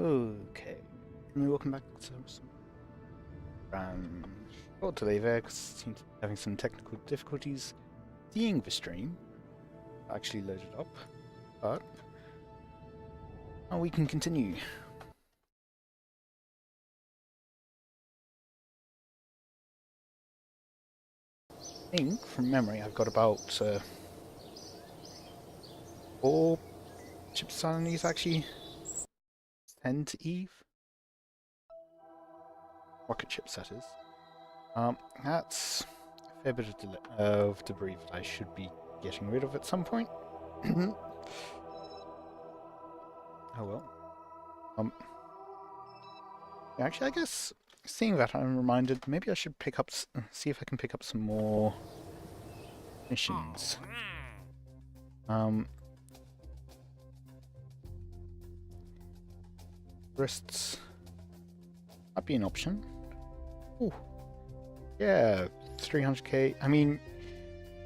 Okay, welcome back to some short delay there because seem to be having some technical difficulties seeing the stream. Actually loaded up, but now we can continue. I think from memory I've got about 4 chips on these actually. 10 to Eve. Rocket chips, that is. That's a fair bit of debris that I should be getting rid of at some point. Oh well. Actually, I guess seeing that, I'm reminded maybe I should pick up, see if I can pick up some more missions. Wrists might be an option. Ooh. Yeah, 300k. I mean,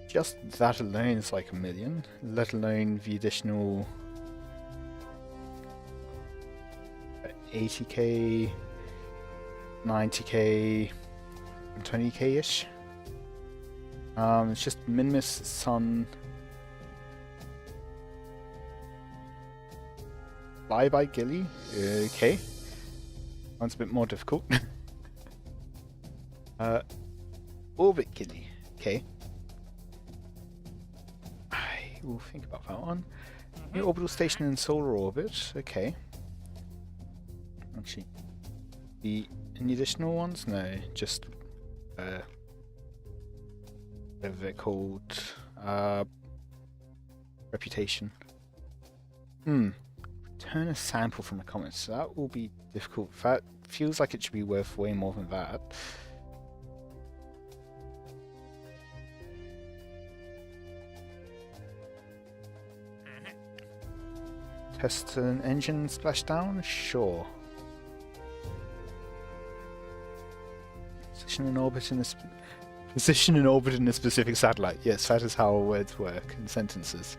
just that alone is like 1 million, let alone the additional 80k, 90k, and 20k-ish. It's just Minmus, Sun, Fly by Gilly. Okay, one's a bit more difficult. Orbit Gilly. Okay. I will think about that one. New orbital station in solar orbit. Okay. Actually, any additional ones? No, just whatever they're called. Reputation. Return a sample from a comet. So that will be difficult. That feels like it should be worth way more than that. Test an engine splashdown? Sure. Position in orbit in a specific satellite. Yes, that is how words work in sentences.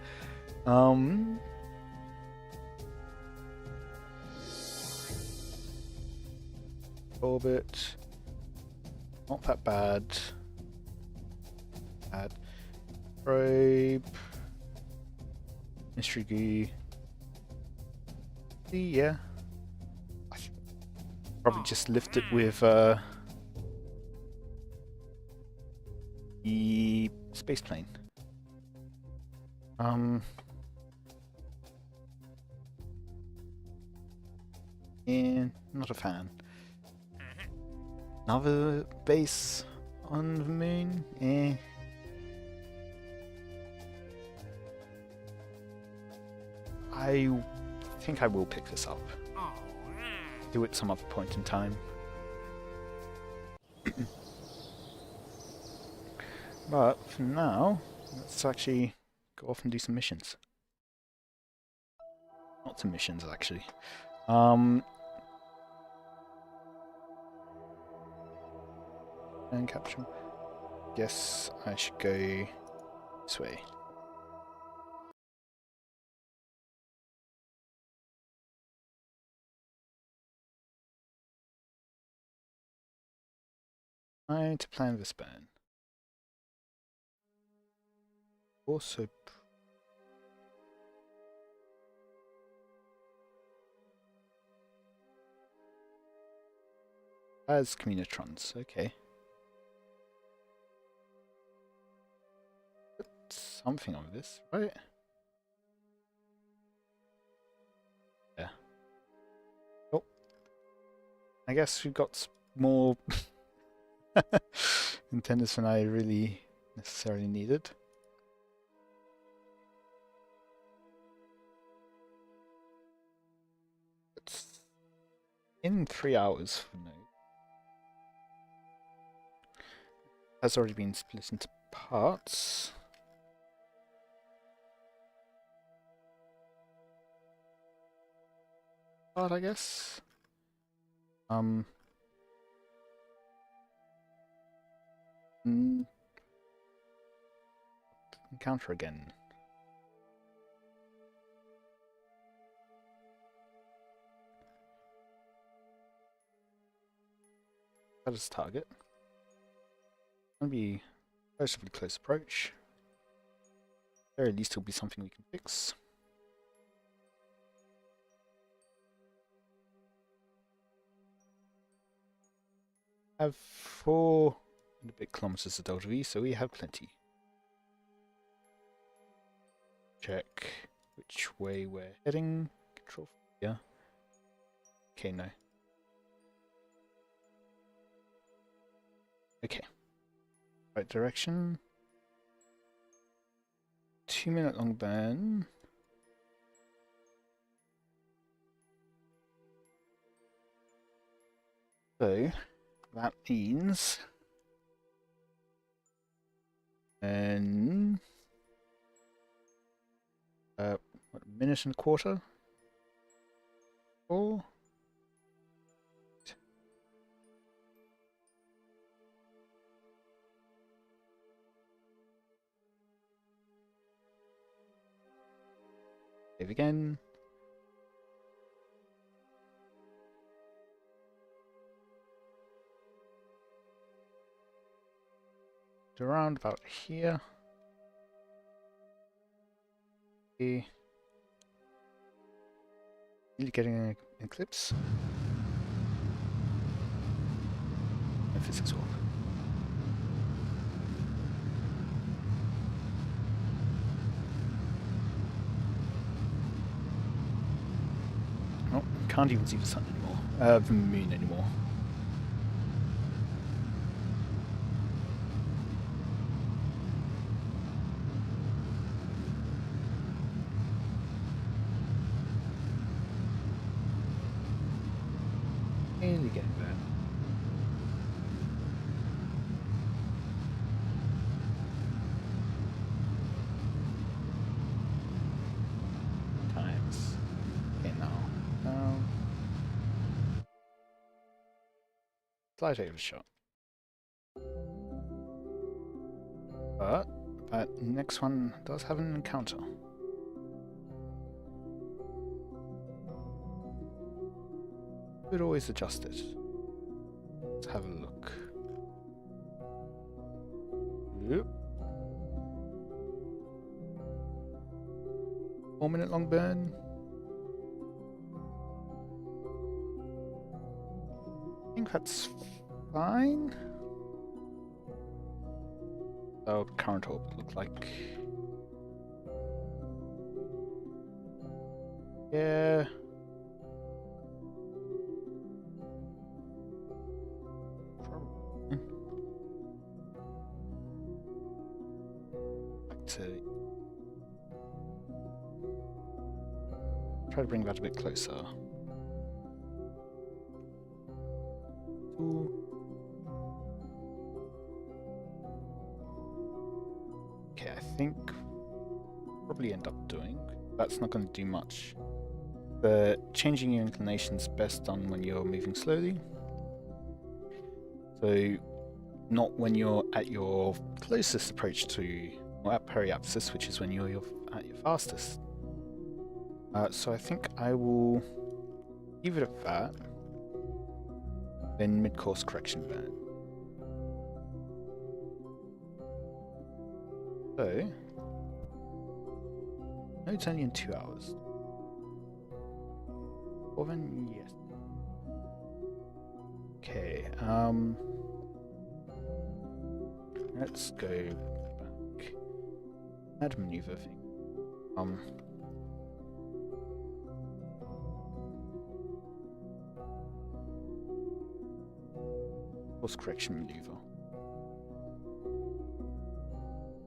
Orbit. Not that bad. Bad. Probe. Mystery goo. Yeah. I should probably just lift it with the space plane. Yeah, not a fan. Another base on the moon? Eh. I think I will pick this up. Do it some other point in time. But for now, let's actually go off and do some missions. Not some missions, actually. And capture. Guess I should go this way. Trying to plan this burn. Also, as communitrons, okay. Put something on this, right? Yeah. Oh. I guess we've got more antennas than I really necessarily needed. It's in 3 hours from now. Has already been split into parts. But I guess. Encounter again. that as target. Gonna be relatively close approach. At the very least, it'll be something we can fix. Have 4 and a bit kilometers of delta V, so we have plenty. Check which way we're heading. Control, yeah. Okay, no. Okay. Right direction. 2-minute long burn. So that means what, a minute and a quarter? 4. Save again. Around about here. Okay. Really getting an eclipse. No physics warp. Oh, can't even see the sun anymore. The moon anymore. Really getting there. Times. Okay, now. Slight overshot. But that next one does have an encounter. Could always adjust it. Let's have a look. Yep. 4-minute long burn. I think that's fine. So current orbit look like. Yeah. Probably. Back to try to bring that a bit closer. Ooh. Okay, I think probably end up doing. That's not going to do much. The changing your inclination is best done when you're moving slowly. So, not when you're at your closest approach to, or at periapsis, which is when you're at your fastest. So I think I will leave it at that. Then mid-course correction burn. So, no, it's only in 2 hours. Well then, yes. Okay, let's go back. Add maneuver thing. Course correction maneuver.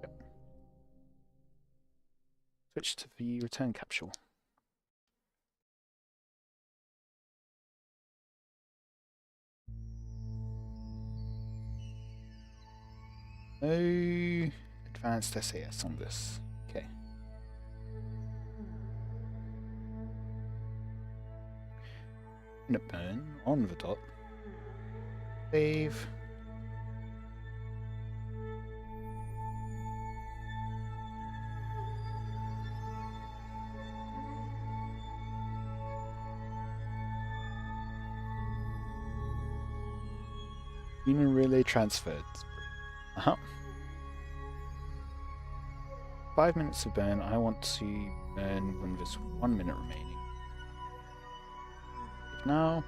Yep. Switch to the return capsule. No advanced SAS on this. Okay. Minute burn on the dot. Save. Lunar relay transferred. Uh-huh. 5 minutes of burn. I want to burn when there's 1 minute remaining. Now.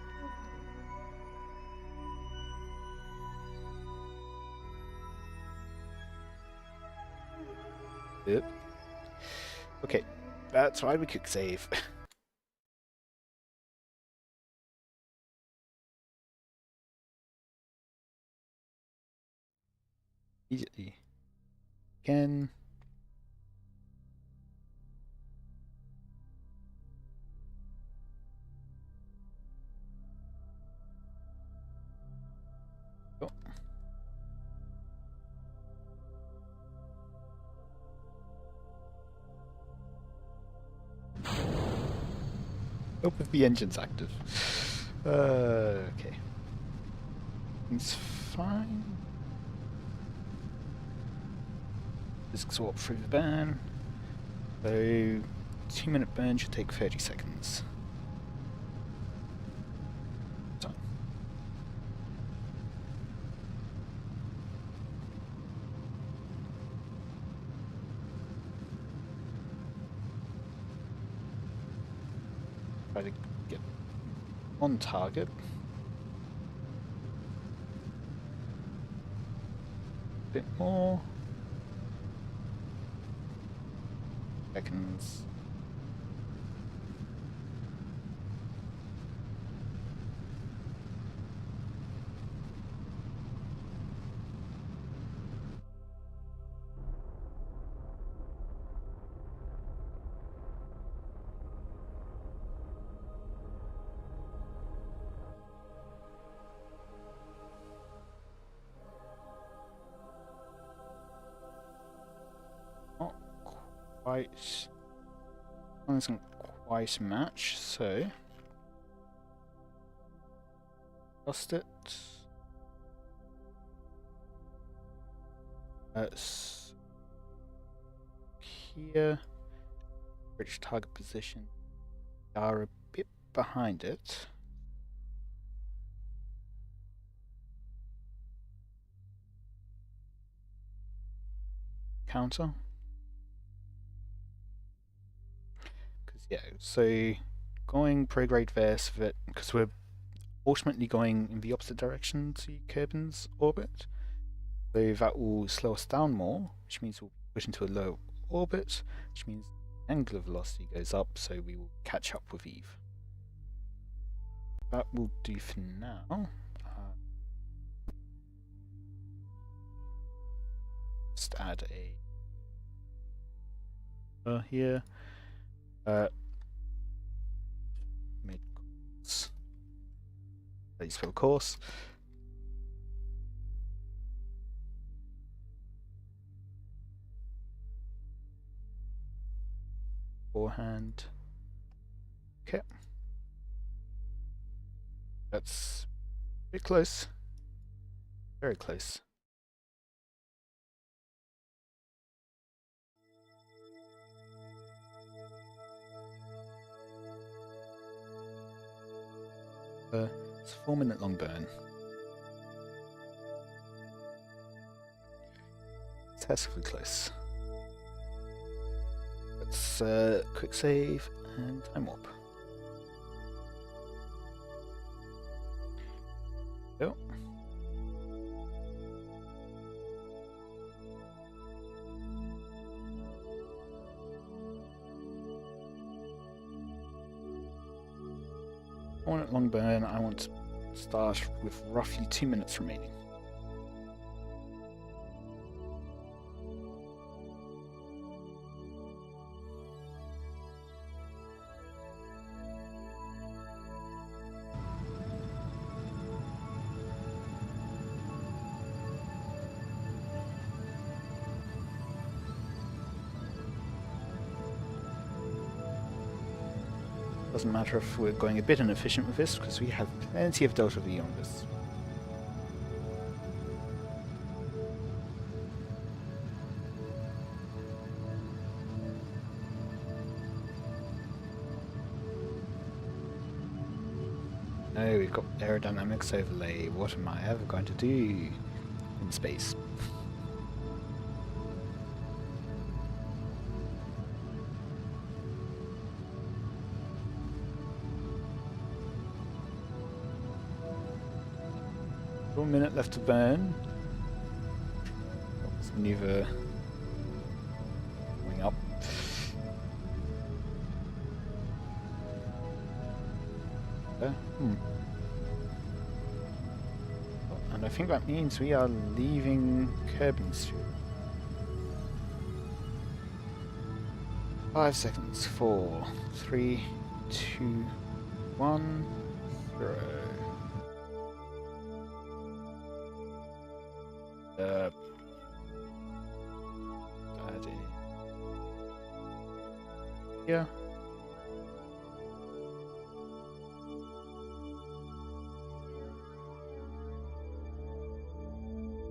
Yep. Okay, that's why we quick save. Immediately. Again. Oh. Hope if the engine's active. Okay. It's fine. Just swap through the burn. So 2-minute burn should take 30 seconds. So. Try to get on target. A bit more. Seconds. Not quite. One isn't quite a match, so lost it. That's here. Which target position? We are a bit behind it. Counter. Yeah, so going prograde there so that, because we're ultimately going in the opposite direction to Kerbin's orbit, so that will slow us down more, which means we'll push into a low orbit, which means angular velocity goes up, so we will catch up with Eve. That will do for now. Just add a here. Mid course. Please for course. Forehand. Okay. That's a bit close. Very close. It's a 4-minute long burn. Excessively close. Let's quick save and time warp. Go. I want it long burn. I want to start with roughly 2 minutes remaining. Doesn't matter if we're going a bit inefficient with this, because we have plenty of delta V on this. No, we've got aerodynamics overlay. What am I ever going to do in space? One minute left to burn. Let's maneuver going up. And I think that means we are leaving Kerbal Space. 5 seconds. 4, 3, 2, 1, 0. Yeah.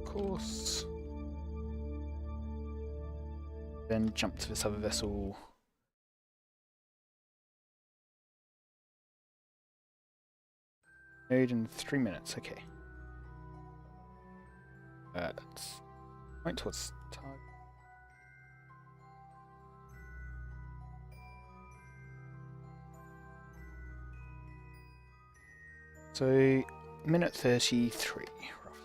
Course. Then jump to this other vessel. Made in 3 minutes. Okay. Let's point towards target. So, minute 33, roughly.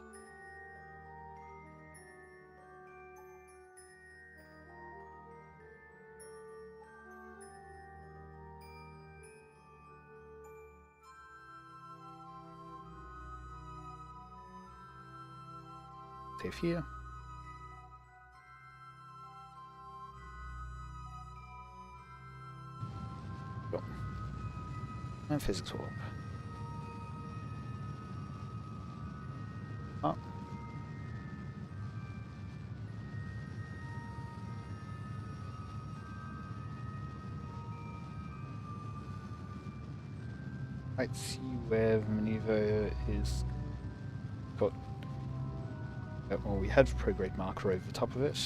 Save here. Go. And physics orb. Up. Right, see where the maneuver is. Got. Well, we have prograde marker over the top of it.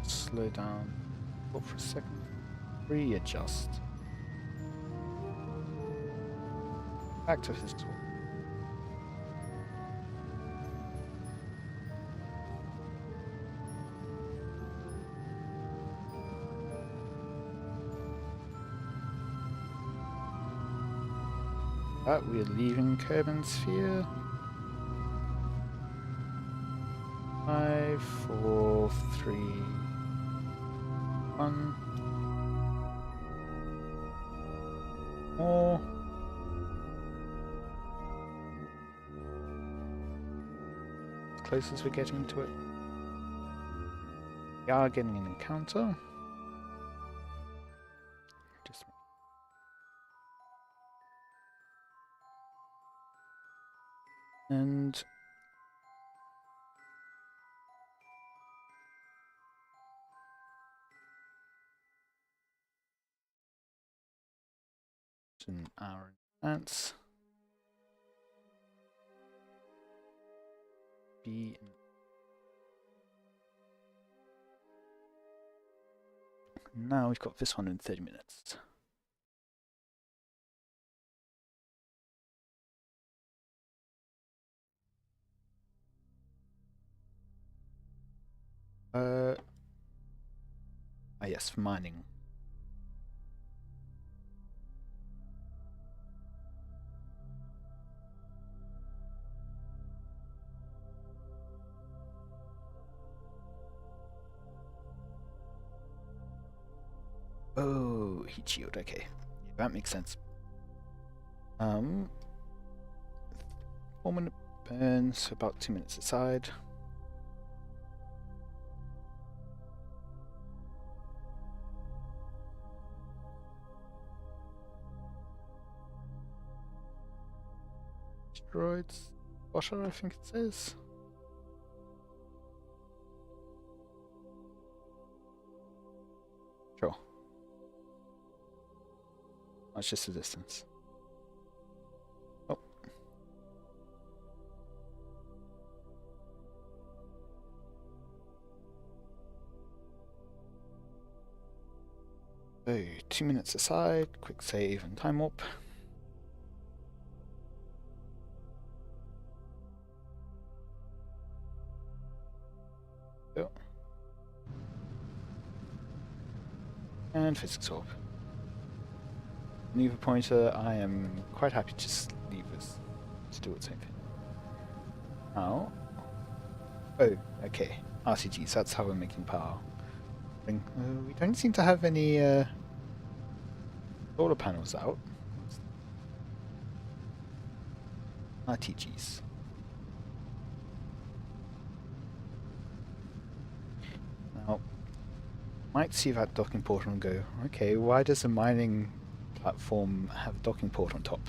Slow down. Hold for a second. Readjust. Back to physics orb. We're leaving Kerbal Sphere. 5, 4, 3, 1. More. As close as we're getting to it. We are getting an encounter. Just and an hour in advance. Be now we've got this one in 30 minutes. Yes, for mining. Oh, heat shield, okay. Yeah, that makes sense. 4-minute burn, so about 2 minutes aside. Asteroids, washer, I think it says. Sure. That's just a distance. Oh. So, 2 minutes aside, quick save and time warp. And physics orb. Maneuver pointer, I am quite happy to just leave this to do its own thing. Now, oh, okay, RCGs, that's how we're making power. We don't seem to have any solar panels out. RTGs. Now, might see that docking port and go, okay, why does a mining platform have a docking port on top?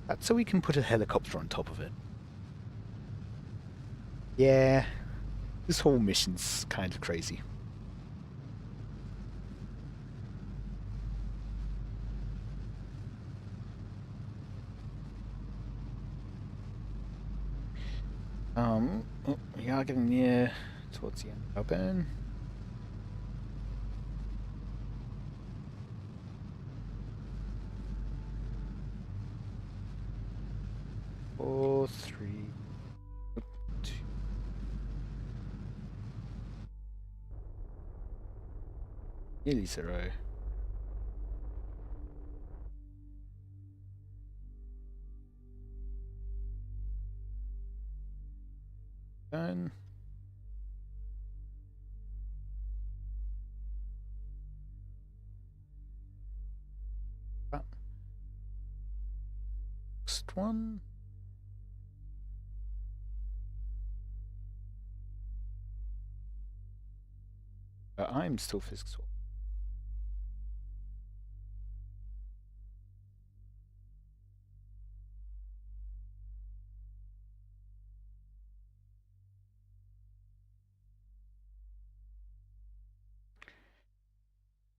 That's so we can put a helicopter on top of it. Yeah, this whole mission's kind of crazy. Oh, we are getting near towards the end of our burn. Four, three, two. Nearly 0. Done. Next one. I'm still physics swap.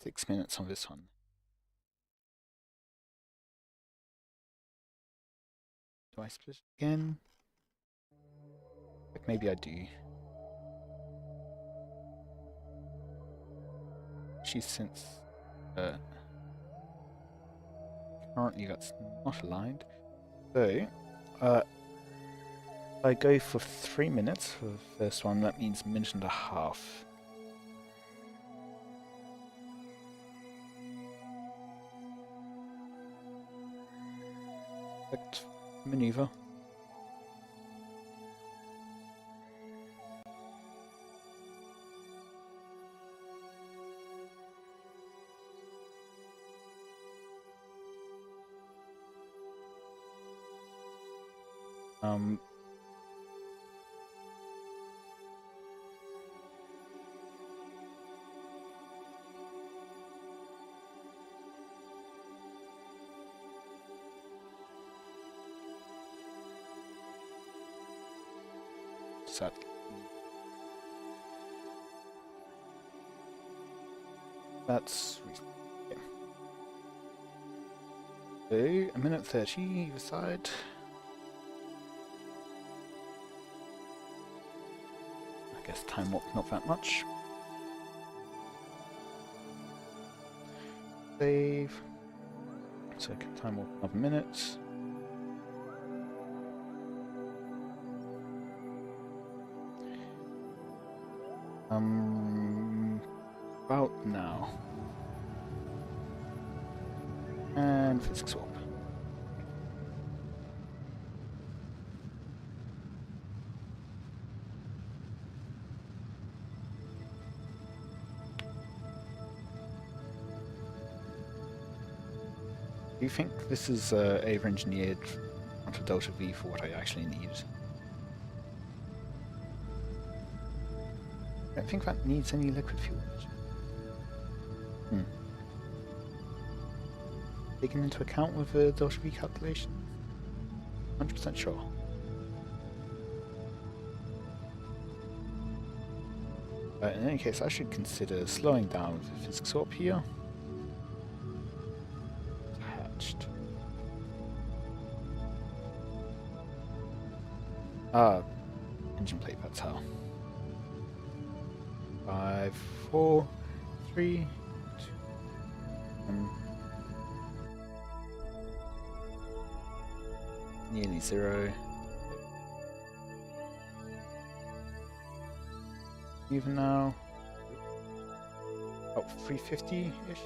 Six minutes on this one. Do I split it again? Like maybe I do. She's since currently that's not aligned. So if I go for 3 minutes for the first one, that means a minute and a half. Perfect maneuver. Sad. That's yeah. So, a minute 30 either side. I guess time warp not that much. Save. So time warp another minute. About now. And physics swap. Do you think this is over-engineered onto Delta V for what I actually need? I don't think that needs any liquid fuel. Taken into account with the Delta V calculation? 100% sure. In any case, I should consider slowing down with the physics swap here. Hatched. Engine plate, that's how. 5, 4, 3, 2, 1. Nearly 0. Even now. about 350-ish.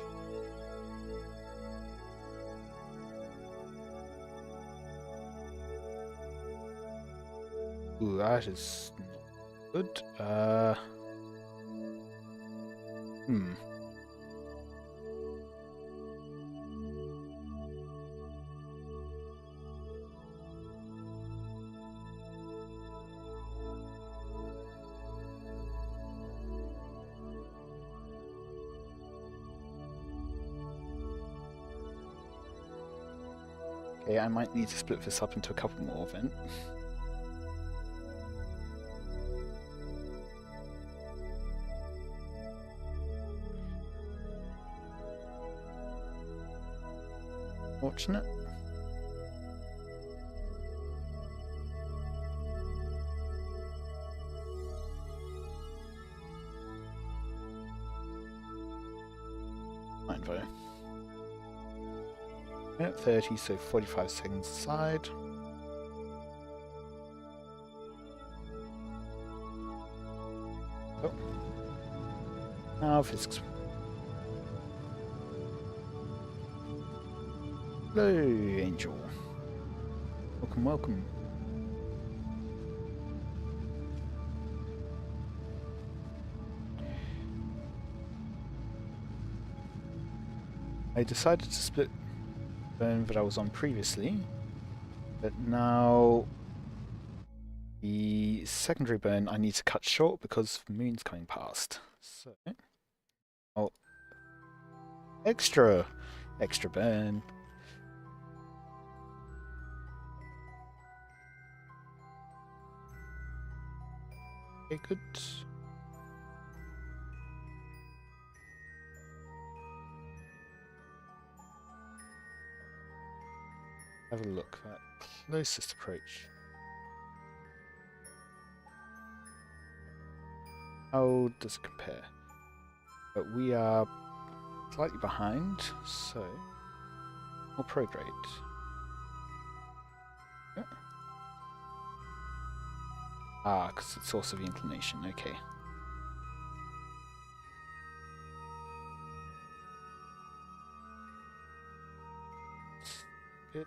Ooh, that is not good. Okay, I might need to split this up into a couple more then. Fortunate. Fine though. Minute 30, so 45 seconds aside. Oh. Now physics. Hello, Angel. Welcome, welcome. I decided to split the burn that I was on previously, but now the secondary burn I need to cut short because the moon's coming past. So, oh, extra burn. Okay, good. Have a look at closest approach. How does it compare? But we are slightly behind, so more prograde. Yeah. Ah, because it's source of inclination. Okay. Good.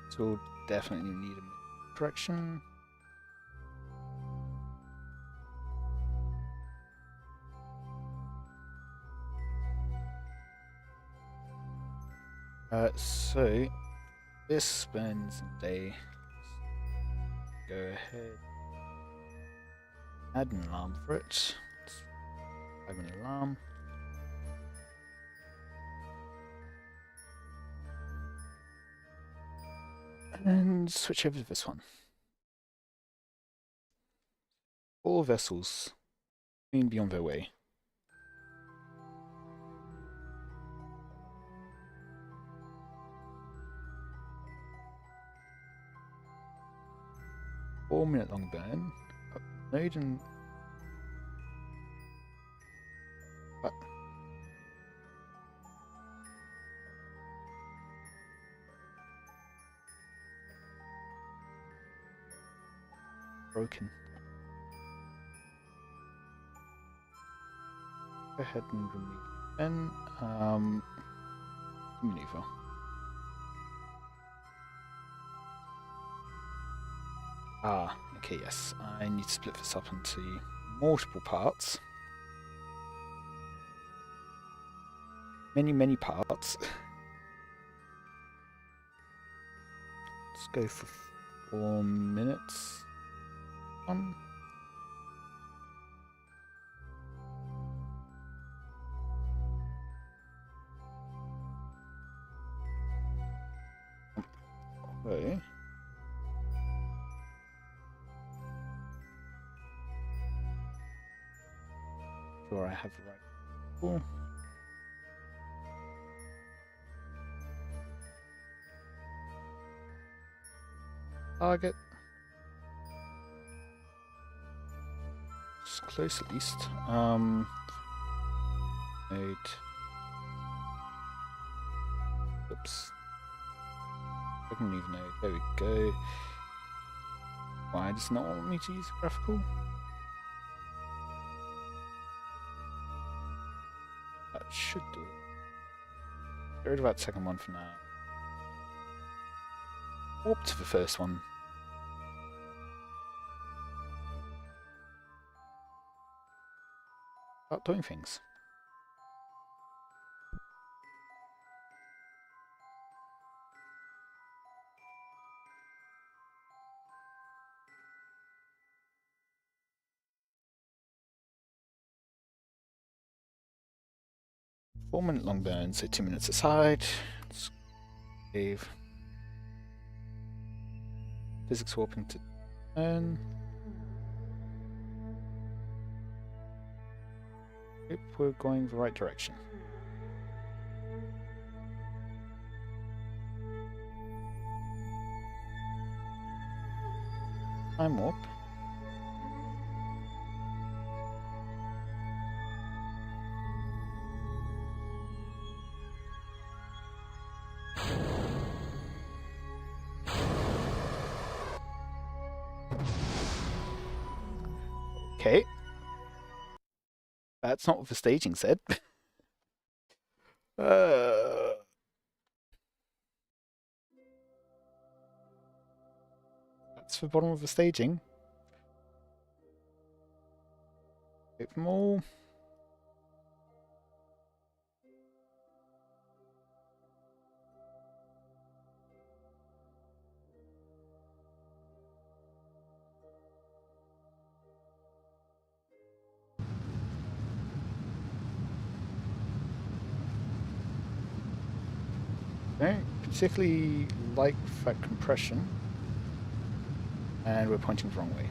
So we'll definitely need a correction. So this spends a day. Go ahead. Add an alarm for it. Let's have an alarm. And switch over to this one. All vessels may be on their way. Four-minute long burn. Node and what? Broken. Go ahead and remove then maneuver. Ah, okay, yes. I need to split this up into multiple parts. Many parts. Let's go for 4 minutes. Okay. Sure, I have the right. Cool. Target. It's close at least. Node. Oops. I don't even know. There we go. Why does it not want me to use graphical? That should do it. Get rid of that second one for now. Warp to the first one. Start doing things. Four-minute long burn, so 2 minutes aside. Let's save. Physics warping to turn. Hope we're going the right direction. Time warp. Okay. That's not what the staging said. That's the bottom of the staging. Bit more. Don't particularly like that compression. And we're pointing the wrong way.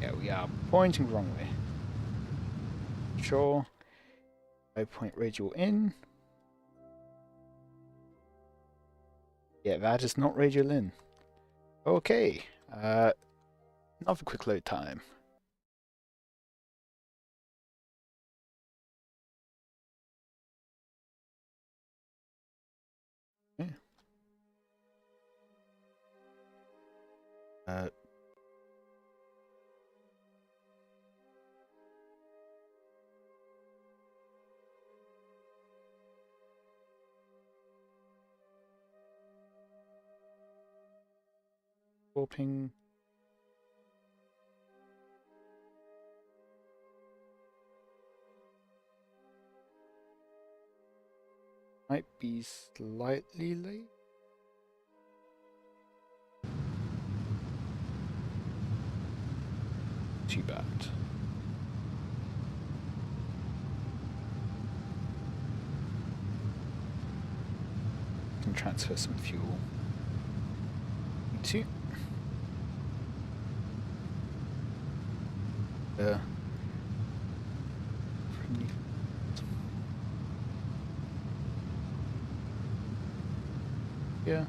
Yeah, we are pointing the wrong way. Sure. I point radial in. Yeah, that is not radial in. Okay. Another quick load time. Yeah. Warping. Might be slightly late. Too bad. Can transfer some fuel. Need to. Yeah.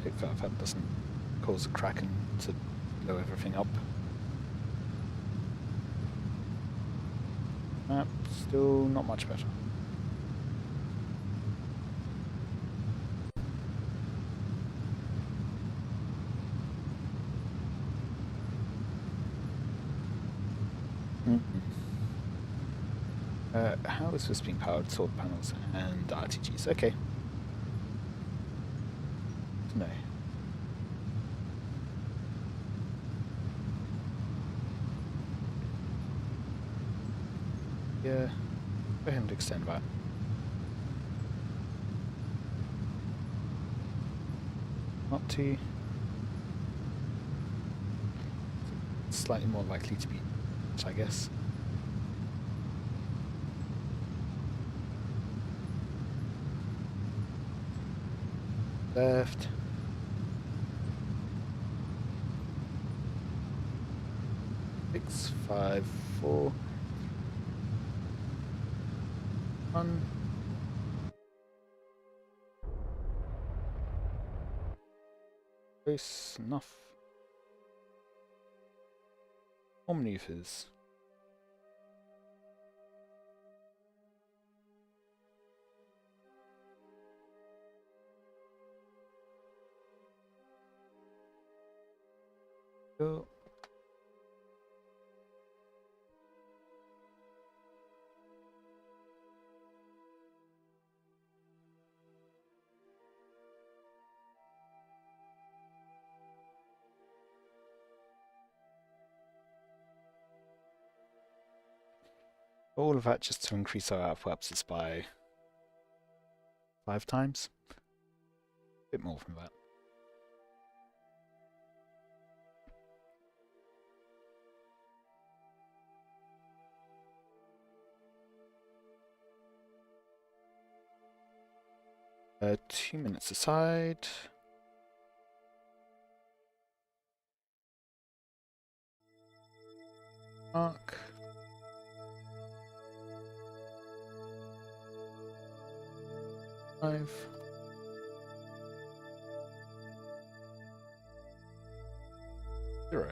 Take that if that doesn't cause a kraken to blow everything up. Still not much better. How is this being powered? Solar panels and RTGs. Okay. No. Yeah. Go ahead and extend that. Not too. Slightly more likely to be, I guess. Left. Six, 5, 4, 1. Close enough. More maneuvers. Go. All of that just to increase our outputs by 5 times. A bit more from that. Uh, 2 minutes aside. Mark. Five. Zero.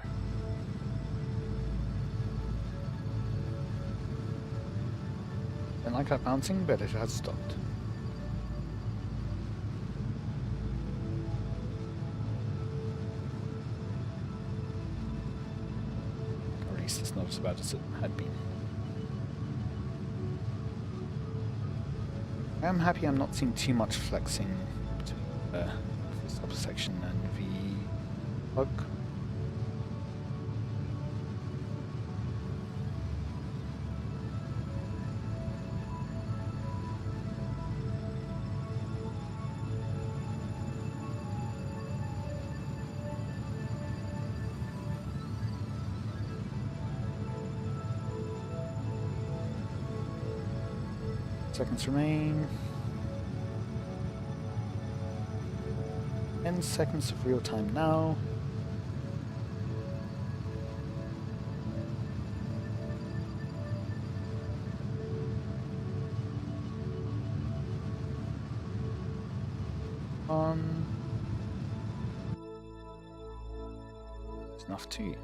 Don't like that bouncing, but it has stopped. Or at least it's not as bad as it had been. I'm happy I'm not seeing too much flexing between the upper section and the plug. Seconds remain. 10 seconds of real time now. It's enough too.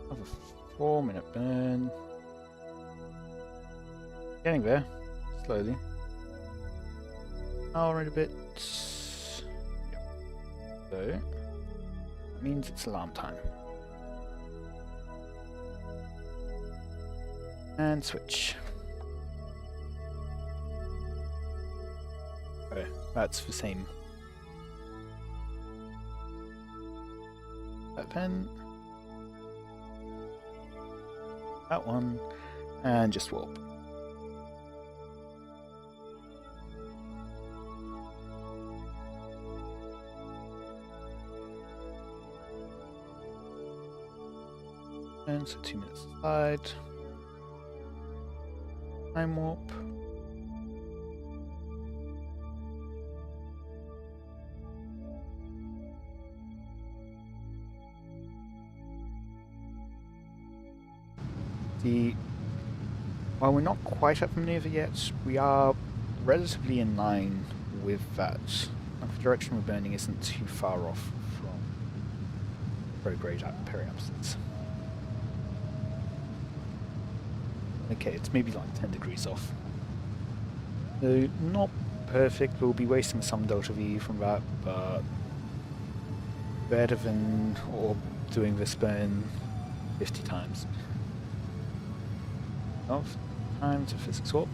Have a 4-minute burn. Getting there, slowly. Hour and a bit. Yep. So, that means it's alarm time. And switch. Oh, that's the same. That pen. That one. And just warp. And so 2 minutes aside. Time warp. While we're not quite at the maneuver yet, we are relatively in line with that. Like the direction we're burning isn't too far off from prograde at periapsis. Okay, it's maybe like 10 degrees off. So not perfect, we'll be wasting some delta V from that, but better than doing this burn 50 times. Enough time to physics warp.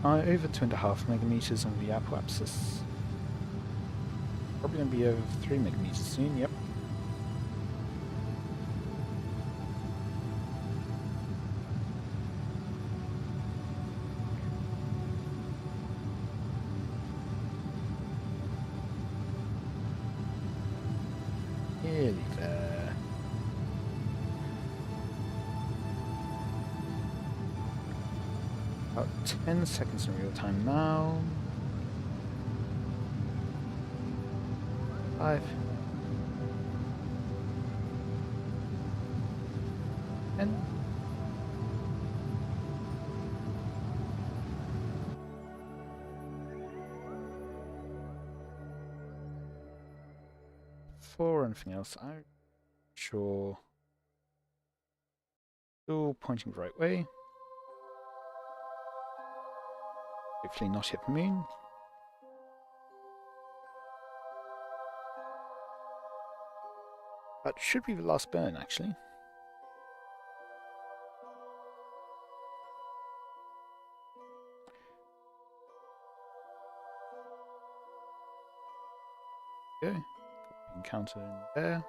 Over 2.5 megameters on the apoapsis. Probably going to be over 3 megameters soon, yep. Nearly there. About 10 seconds in real time now. 5, 10. For anything else, I'm sure. Still pointing the right way. Hopefully not hit the moon. That should be the last burn, actually. Okay, encounter in there.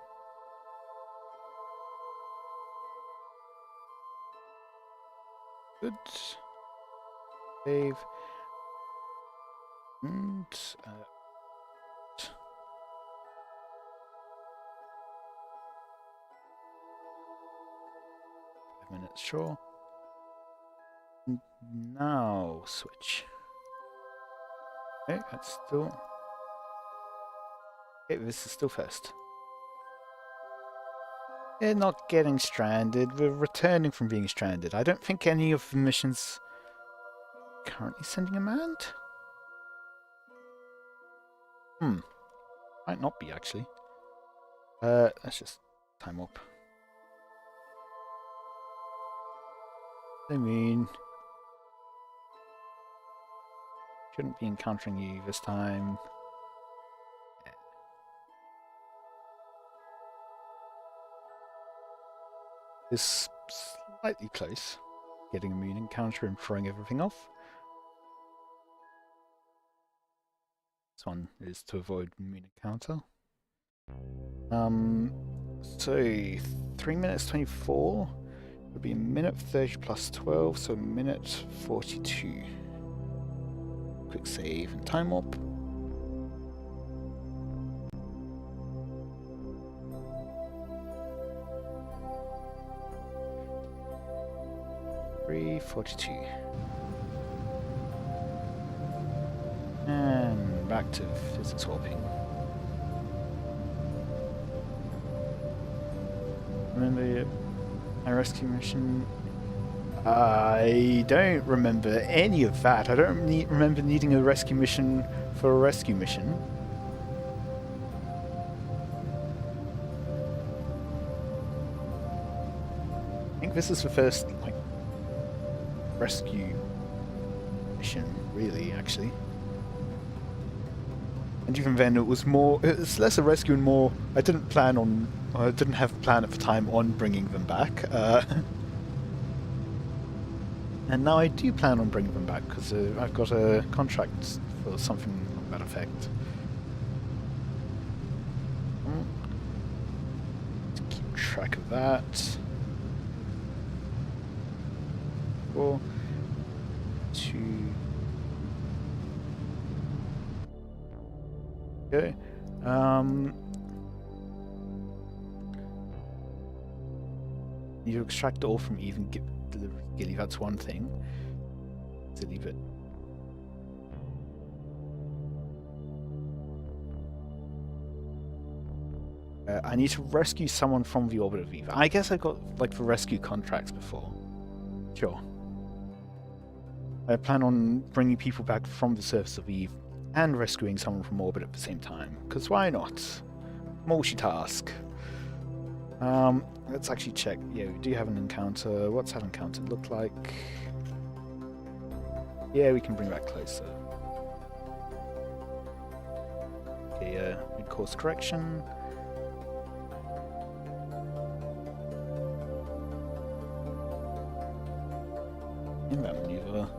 Good. Save. And 5 minutes, sure. Now switch. Okay, that's still. Okay, this is still first. They're not getting stranded. We're returning from being stranded. I don't think any of the missions currently sending a manned. Might not be actually. Let's just time up. I mean, shouldn't be encountering you this time. Is slightly close. Getting a moon encounter and throwing everything off. This one is to avoid moon encounter. So 3 minutes 24 would be a minute 30 plus 12, so a minute 42. Quick save and time up. .42. And back to physics warping. Remember my rescue mission? I don't remember any of that. I don't remember needing a rescue mission for a rescue mission. I think this is the first rescue mission, really, actually. And even then, it's less a rescue and more. I didn't have a plan at the time on bringing them back. And now I do plan on bringing them back because I've got a contract for something of that effect. To keep track of that. 4, 2. Okay. You extract all from even Gilly, that's one thing. To leave it. I need to rescue someone from the orbit of Eve. I guess I got the rescue contracts before. Sure. I plan on bringing people back from the surface of Eve and rescuing someone from orbit at the same time. Because why not? Multitask. Let's actually check. Yeah, we do have an encounter. What's that encounter look like? Yeah, we can bring that closer. Okay, mid-course correction. In that maneuver.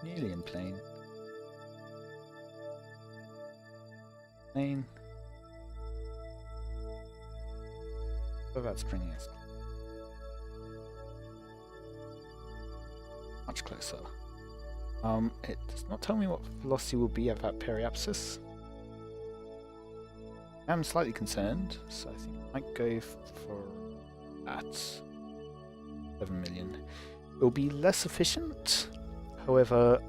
Nearly in plane. Plane. Oh, that's bringing us much closer. It does not tell me what velocity will be at that periapsis. I'm slightly concerned, so I think I might go for that. 7 million. It will be less efficient, however,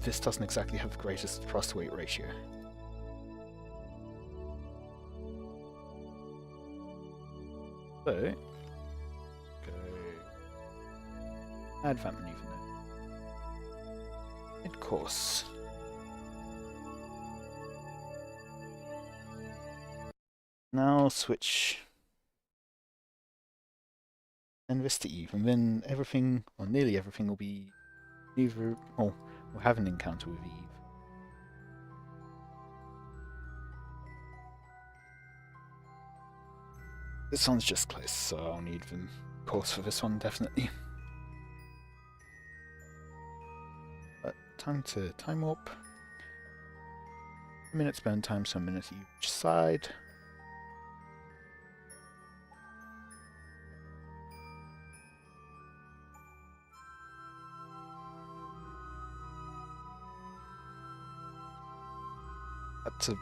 this doesn't exactly have the greatest thrust-weight ratio. So, go add that maneuver node. Mid-course. Now switch and this to Eve, and then everything, or nearly everything, will be either, or we'll have an encounter with Eve. This one's just close, so I'll need the course for this one, definitely. But time to time warp. A minute's burn time, so a minute each side. To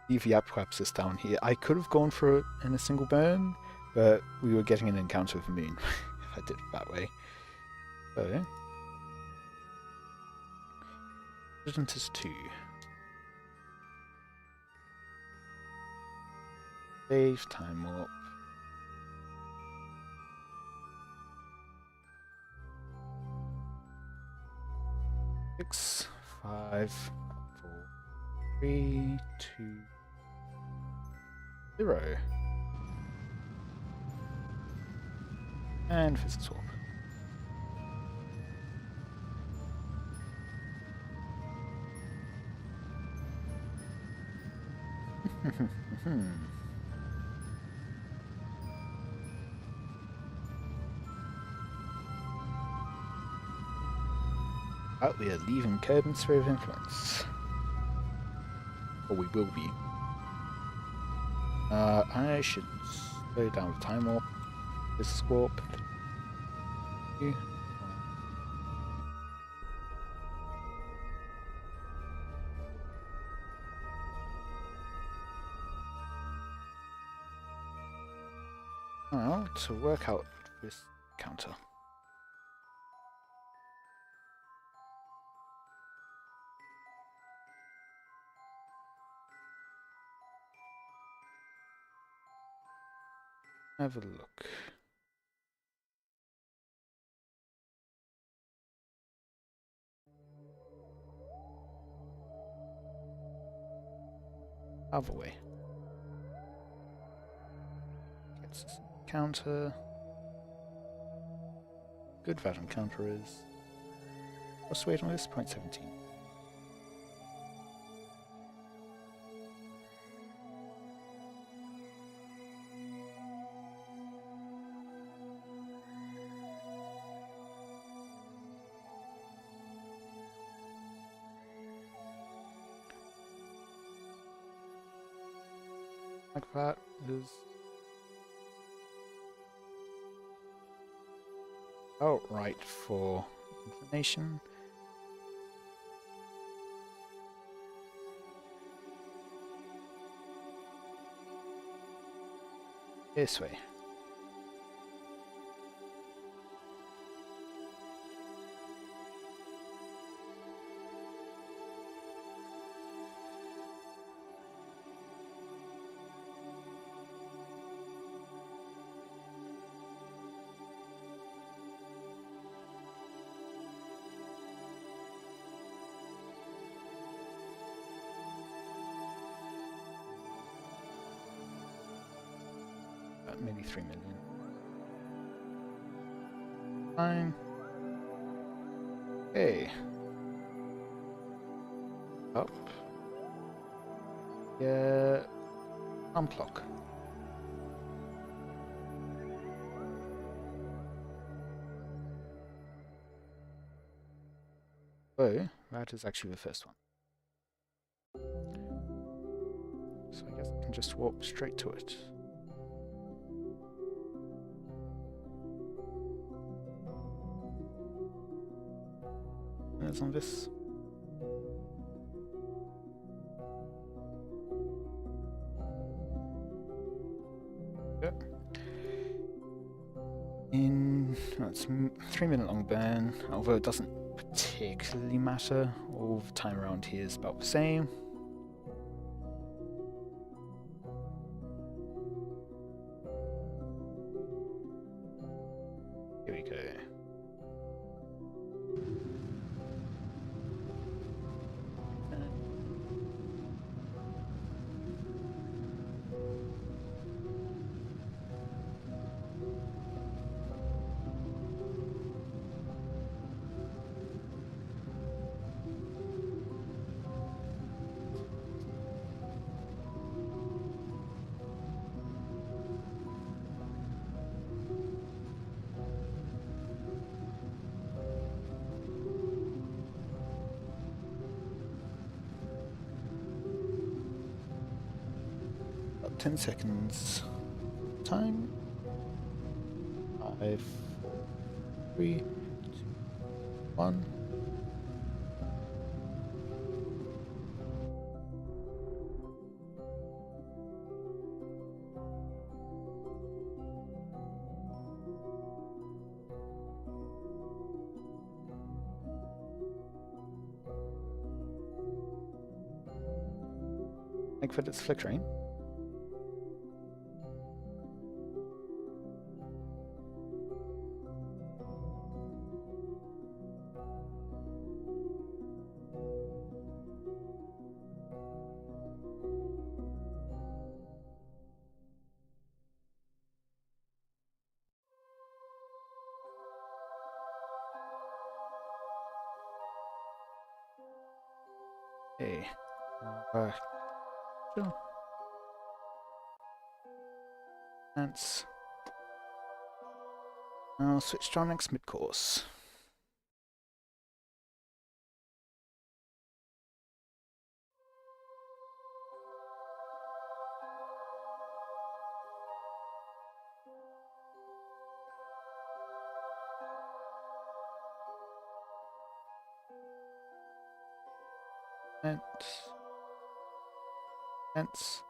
leave the apoapsis down here. I could have gone for it in a single burn, but we were getting an encounter with the moon if I did it that way. So, President is 2. Save time warp. Six, 5, 4, 3, 2, 0. And physics warp. Out we are leaving Kerbal sphere of influence. Or we will be. I should slow down the time warp. This warp. Now to work out this counter. Have a look. Other way. Gets us a counter. Good that on counter is. What's the weight on this? 0.17. Like that is. Oh, right, for inclination. This way. Maybe 3 million. Fine. Okay. Up. Yeah. Unblock. So, that is actually the first one. So I guess I can just walk straight to it. is on this. It's 3-minute long burn, although it doesn't particularly matter. All the time around here is about the same. Here we go. About 10 seconds. Time. 5, 3, 2, 1. Like that it's flickering. Okay. Sure. That's. I'll switch to our next mid-course. That's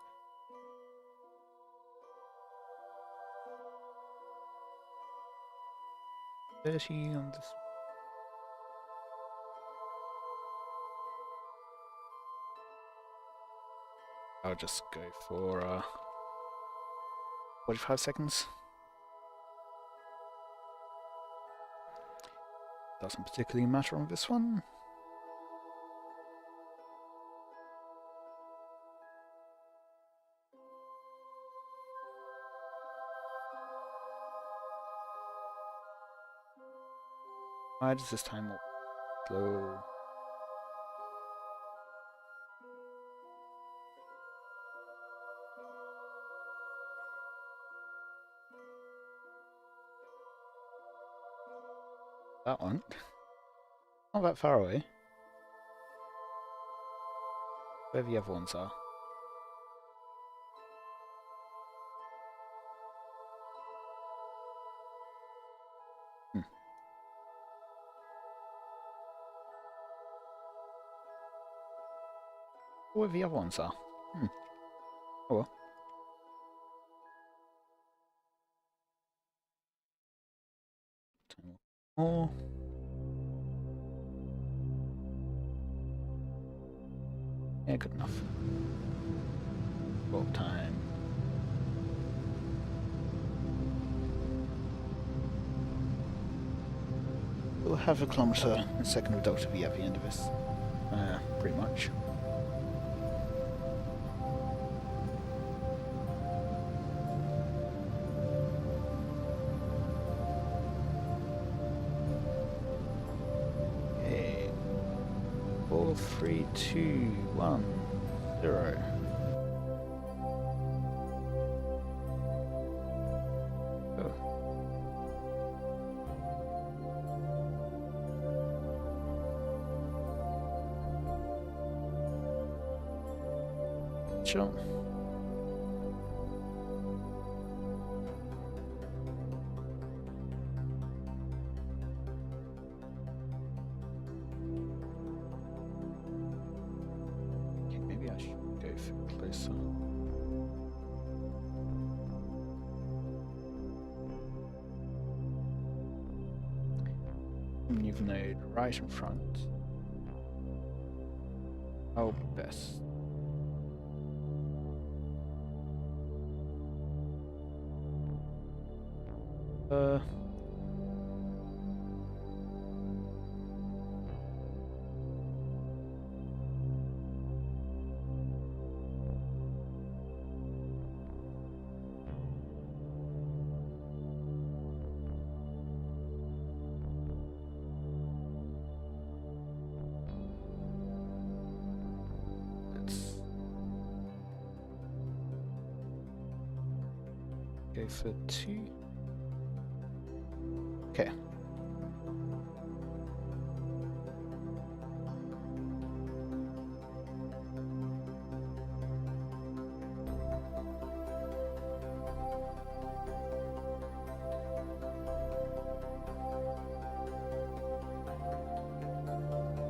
30 on this. I'll just go for 45 seconds. Doesn't particularly matter on this one. Why does this time look slow? That one. Not that far away. Where the other ones are. Where the other ones are. Oh well. More. Yeah, good enough. Roll time. We'll have a kilometre a second reductively at the end of this. Pretty much. Okay. 4, 3, 2, 1, 0. Sure. bit closer. Move node right in front. Oh, best. Go for 2. Okay.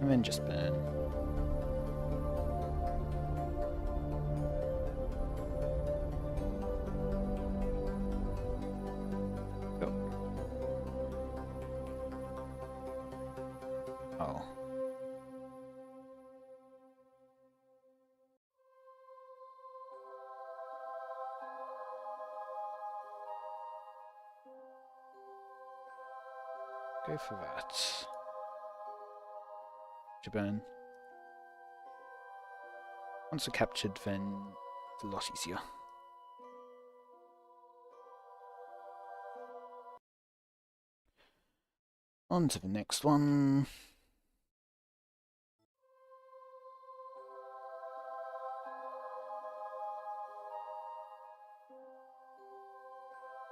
And then just burn. Oh. Go for that. To burn. Once they're captured, then it's a lot easier. On to the next one.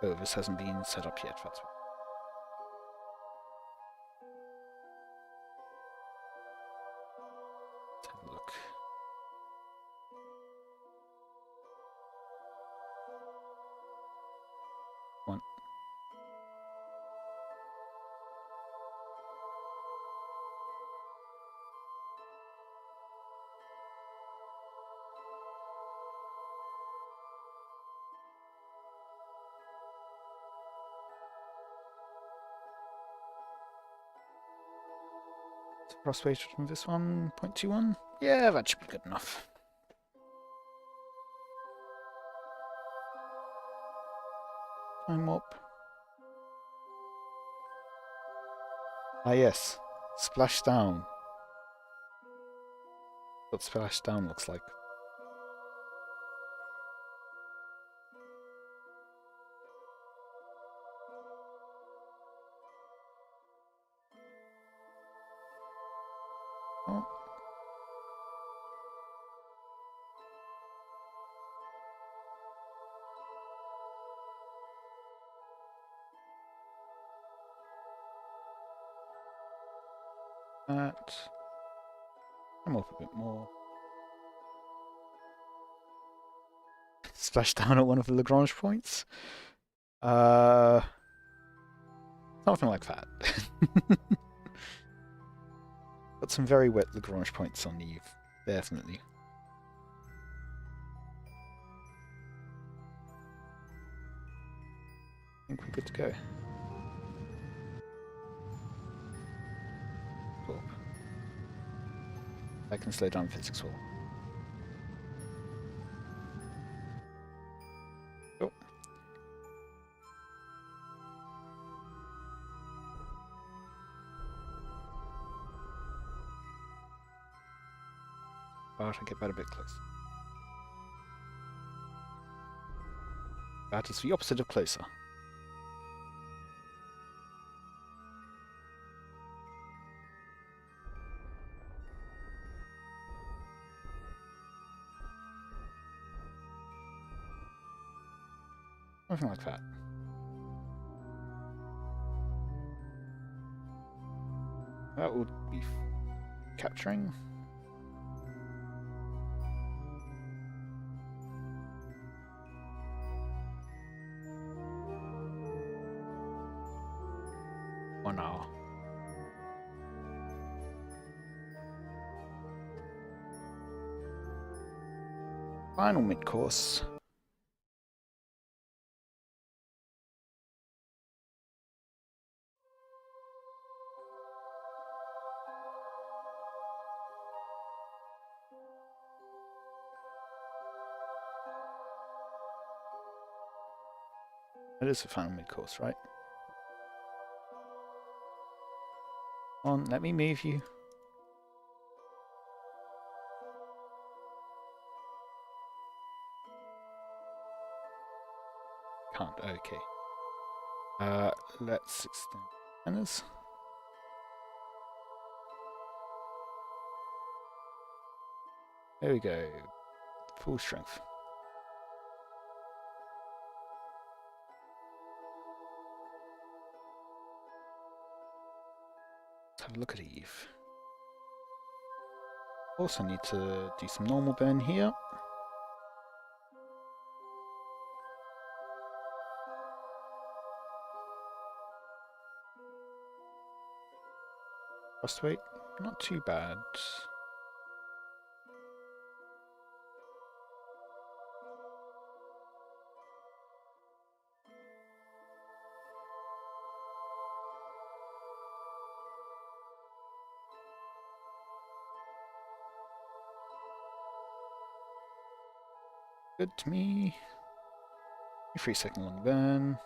Oh, this hasn't been set up yet, that's why. Let's have a look. One. Cross weight from this one, 0.21. Yeah, that should be good enough. Time warp. Ah yes, splash down. What splash down looks like. Oh. That. I'm up a bit more. Splash down at one of the Lagrange points. Something like that. Got some very wet Lagrange points on Eve, definitely. I think we're good to go. Cool. I can slow down physics well. Cool. But I get that a bit close. That is the opposite of closer. Something like that. That would be capturing. One hour. Final mid-course. It is a final mid-course, right? Come on, let me move you. Can't, okay. Let's extend antennas. There we go. Full strength. Let's have a look at Eve. Also need to do some normal burn here. Thrust weight, not too bad. Good to me. 3-second long burn.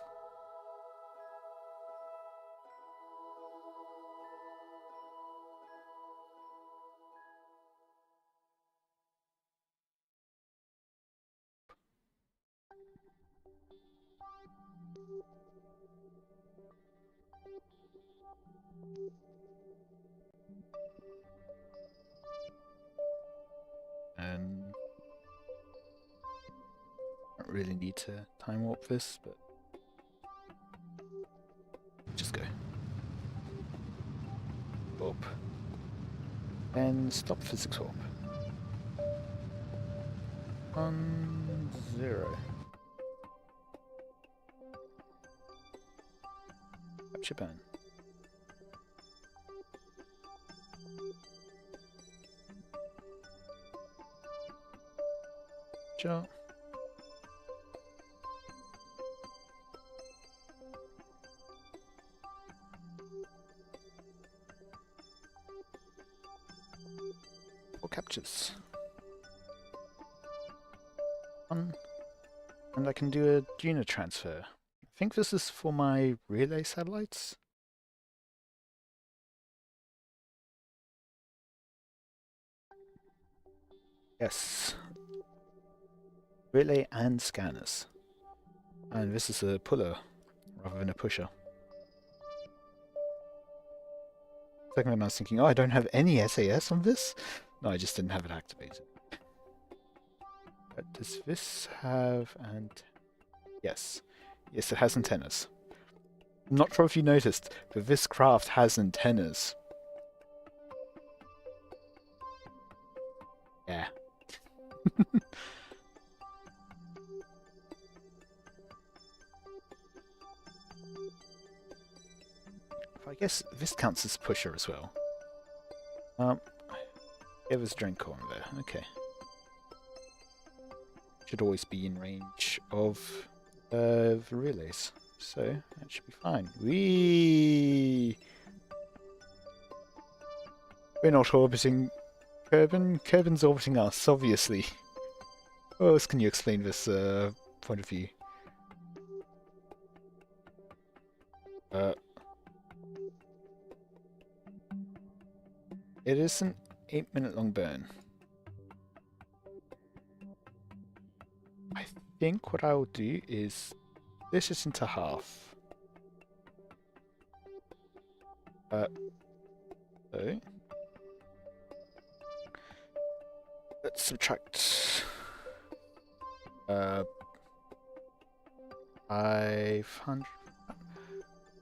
And don't really need to time warp this, but just go. Warp. And stop physics warp. 1, 0. Capture burn. Sure. Four captures. And I can do a Juno transfer. I think this is for my relay satellites. Yes. Relay and scanners. And this is a puller rather than a pusher. Second time I was thinking, oh, I don't have any SAS on this? No, I just didn't have it activated. But does this have yes. Yes, it has antennas. I'm not sure if you noticed, but this craft has antennas. Yeah. I guess this counts as pusher as well. Yeah, there's drink on there. Okay. Should always be in range of the relays, so that should be fine. We're not orbiting Kerbin. Kerbin's orbiting us, obviously. What else can you explain this point of view? It is an 8-minute long burn. I think what I will do is this is into half. So let's subtract 500.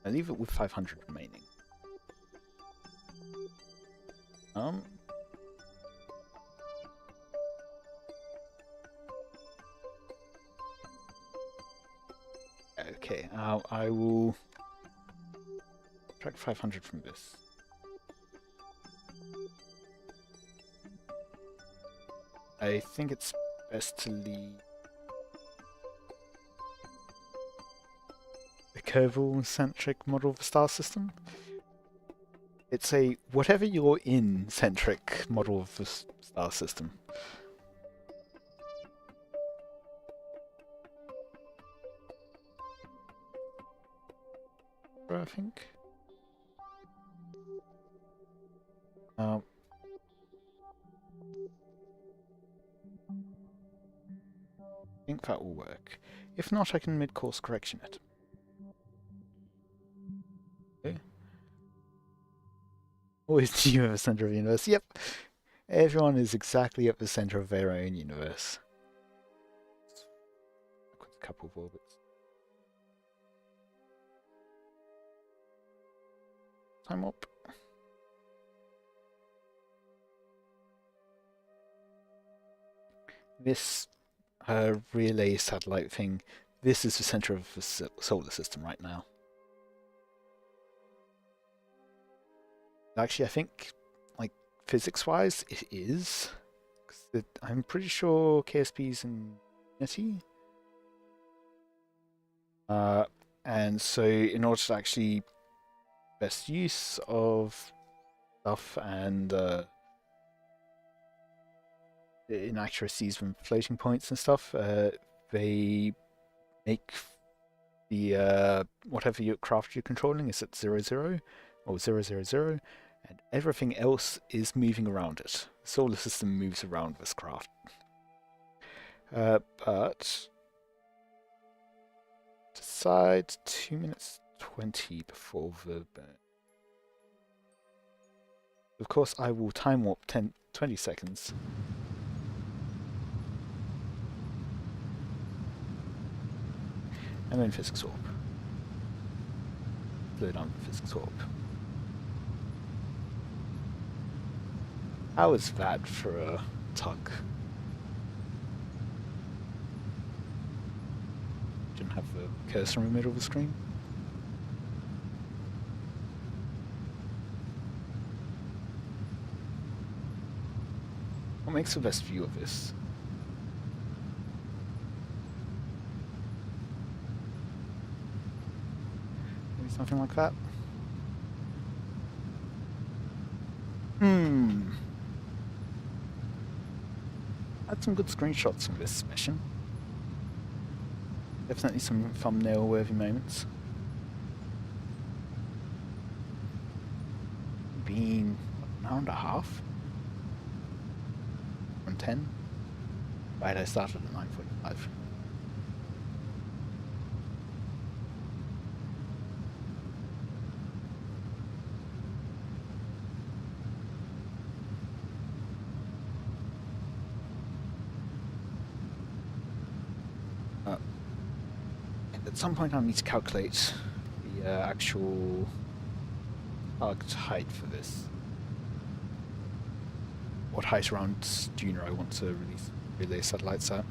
I leave it with 500 remaining. Okay, I will subtract 500 from this. I think it's best to leave the Kerbal-centric model of the star system. It's a whatever you're in centric model of the star system. I think. I think that will work. If not, I can mid-course correction it. Okay. Always you at the center of the universe. Yep. Everyone is exactly at the center of their own universe. A couple of orbits. Time up. This relay satellite thing, this is the center of the solar system right now. Actually, I think, like, physics-wise, it is. I'm pretty sure KSP is infinity. And so in order to actually best use of stuff and inaccuracies from floating points and stuff, they make the whatever your craft you're controlling is at 00 or 000, and everything else is moving around it. The solar system moves around this craft. But decide 2 minutes 20 before the burn. Of course, I will time warp 20 seconds. And then physics warp. Slow down physics warp. How is that for a tug? Didn't have the cursor in the middle of the screen. What makes the best view of this? Maybe something like that? Had some good screenshots from this mission. Definitely some thumbnail-worthy moments. Been an hour and a half? From 10? Right, I started at 9:45. At some point I need to calculate the actual target height for this. What height around Junior I want to relay satellites at.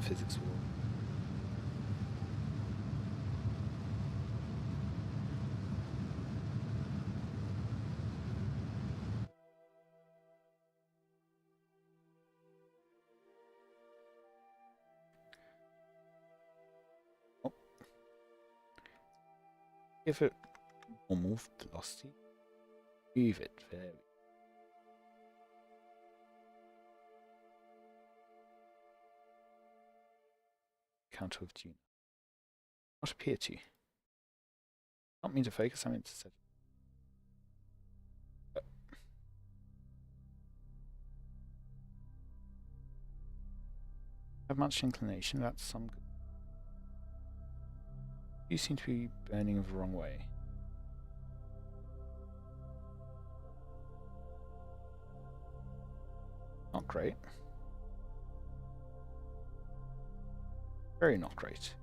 Physics war. Give it normal velocity. Move it very. Counter of tune. Not appear to. Not mean to focus, I mean to set. Have much inclination, that's some good. You seem to be burning the wrong way. Not great. Very not great.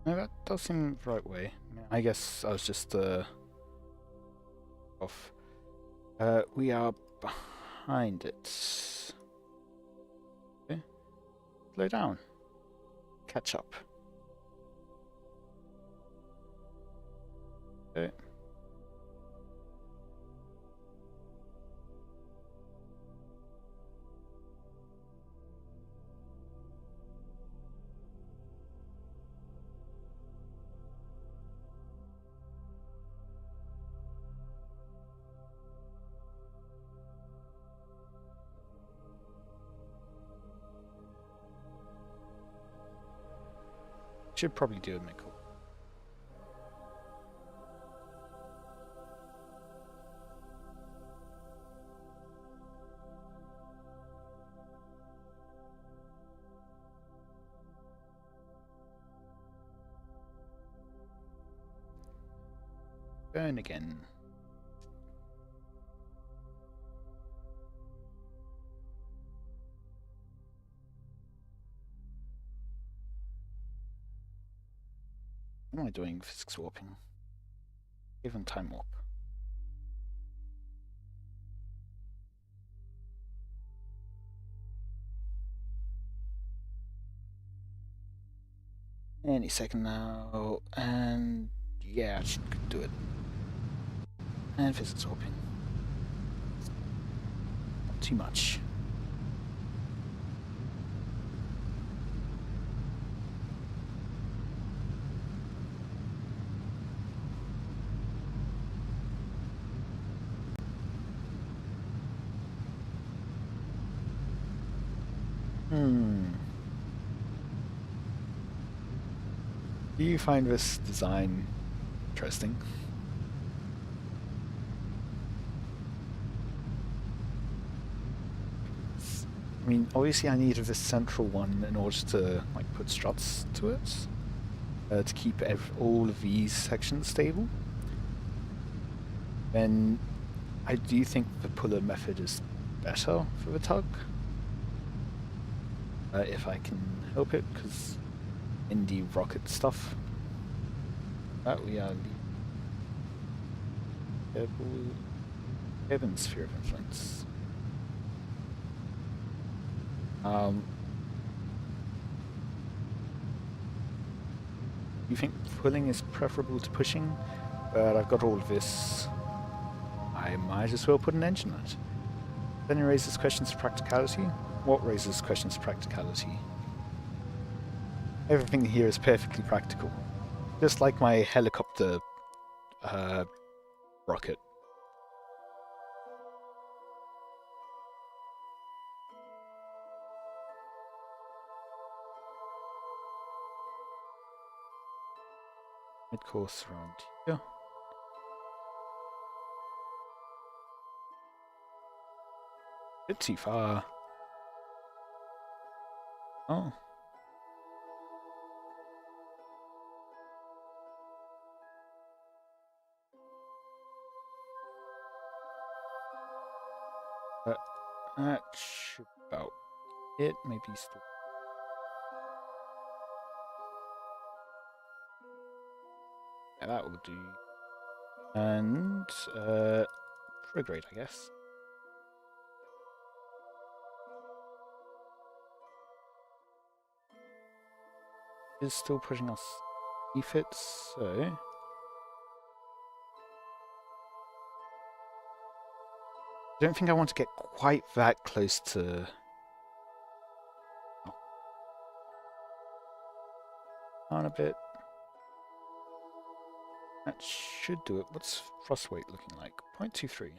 No, that does seem the right way. I guess I was just off. We are behind it. Okay. Slow down. Catch up. Okay. Should probably do a mickle. Burn again. What am I doing? Physics warping. Even time warp. Any second now, and yeah, I should do it. And physics warping. Not too much. Do you find this design interesting? I mean, obviously I needed this central one in order to like put struts to it, to keep all of these sections stable. Then I do think the puller method is better for the tug, if I can help it, because in the rocket stuff that we are Kerbal sphere of influence. You think pulling is preferable to pushing, but I've got all of this. I might as well put an engine on it. Then it raises questions of practicality. What raises questions of practicality? Everything here is perfectly practical. Just like my helicopter rocket. Mid-course around here. Bit too far. Oh. That's about it. Maybe still. Yeah, that will do. And prograde, I guess. Is still pushing us E-fits, so I don't think I want to get quite that close to. Oh. On a bit. That should do it. What's thrust weight looking like? 0.23.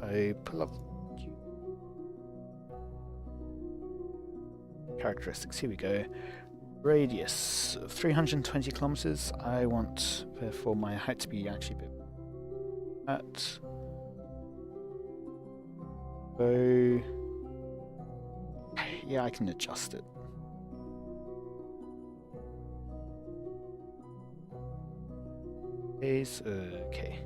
I pull up characteristics. Here we go. Radius 320 kilometers. I want, therefore, my height to be actually a bit that. So yeah, I can adjust it. Is okay.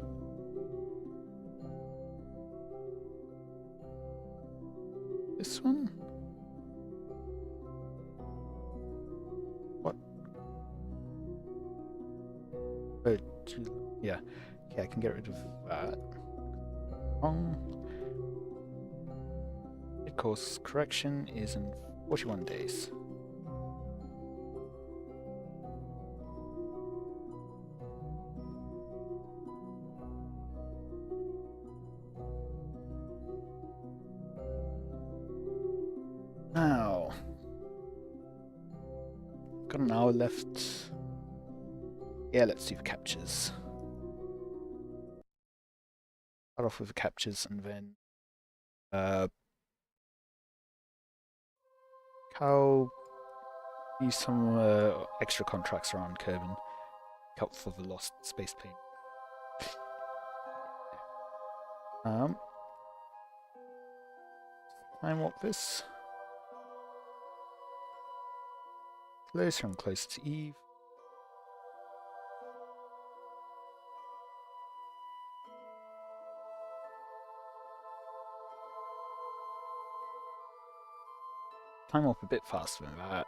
This one? can get rid of that. Wrong. Course correction is in 41 days. Now, got an hour left. Yeah, let's do the captures. Start off with the captures and then I'll use some extra contracts around Kerbal, help for the lost space plane. Time warp this. Closer and closer to Eve. Time warp a bit faster than that.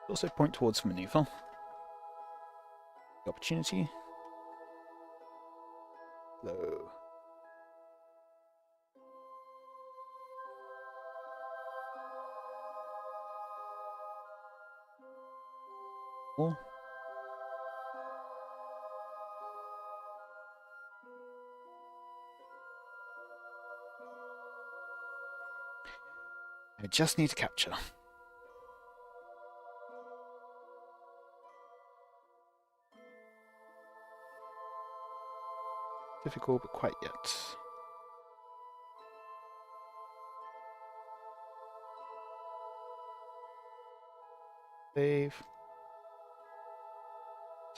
Also point towards maneuver. The opportunity. Low. More. I just need to capture. Difficult, but quite yet. Save.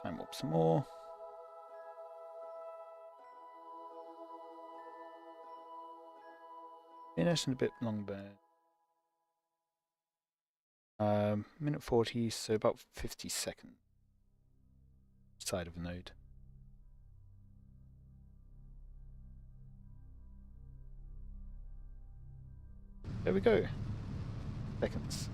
Time warp some more. Finish and a bit longer. Minute 40, so about 50 seconds. Side of a node. There we go. Seconds.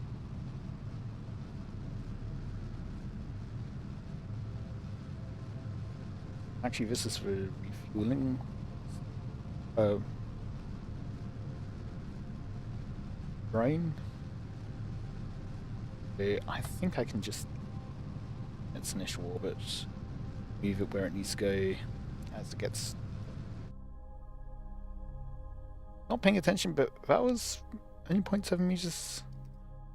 Actually, this is for refueling. Brain. I think I can just, its initial orbit, move it where it needs to go as it gets. Not paying attention, but that was only 0.7 meters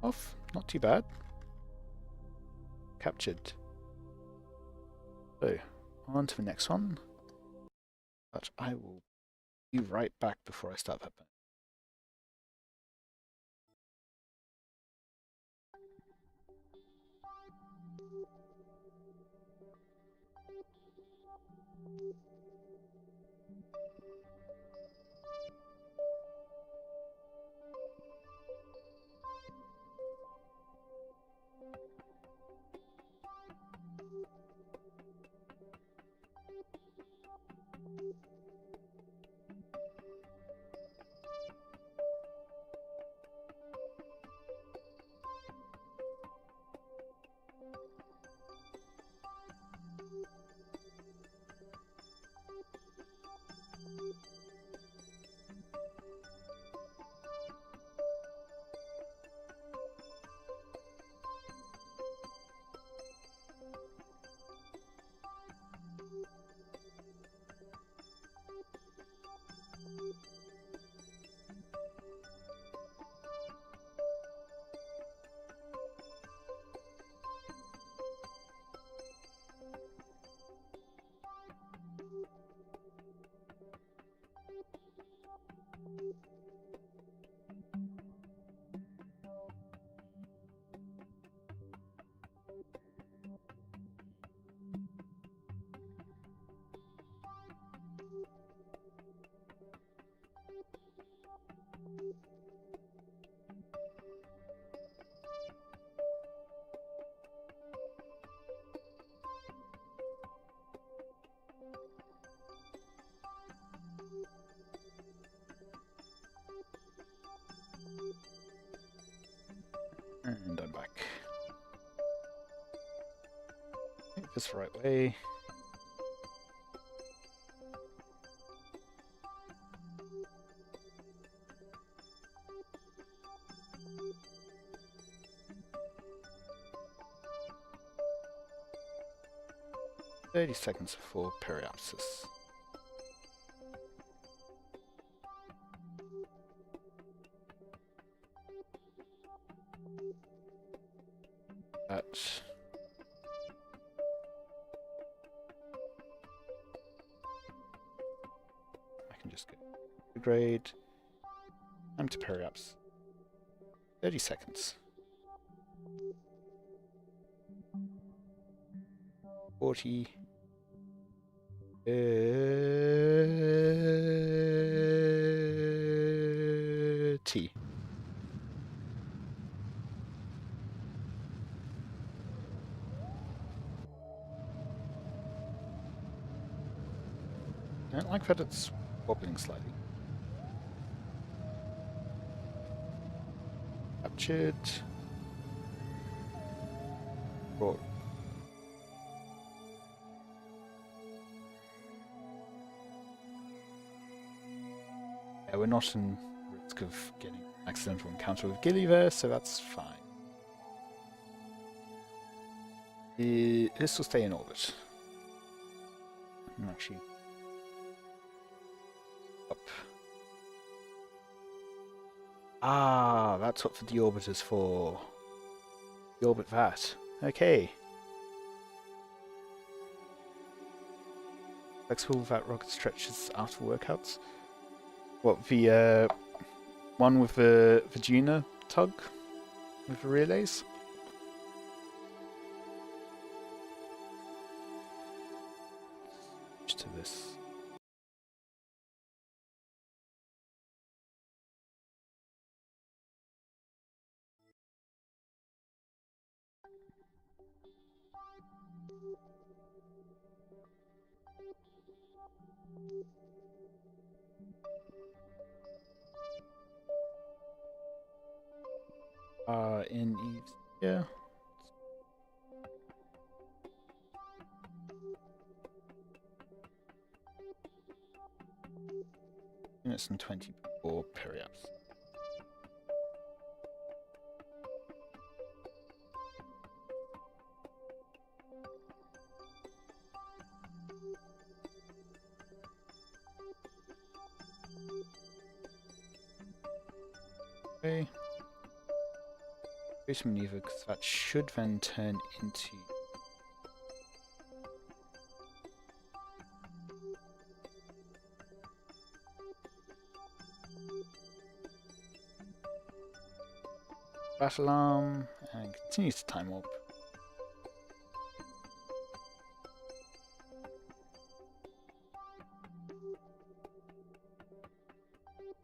off. Not too bad. Captured. So, on to the next one. But I will be right back before I start that. this the right way. "30 seconds before periapsis." That I can just go grade. Time to periapsis. 30 seconds. 40. T. I don't like that it's wobbling slightly. Captured. Brought. Yeah, we're not in risk of getting an accidental encounter with Gilly there, so that's fine. This will stay in orbit. Actually, up. Ah, that's what the deorbit is for. Deorbit that. Okay. Flexible that rocket stretches after workouts. What, the one with the Vagina tug? With the relays? To this. In Eve's, yeah. Minutes and 20 before periapsis. Okay. Space maneuver, because that should then turn into battle alarm, and continues to time warp.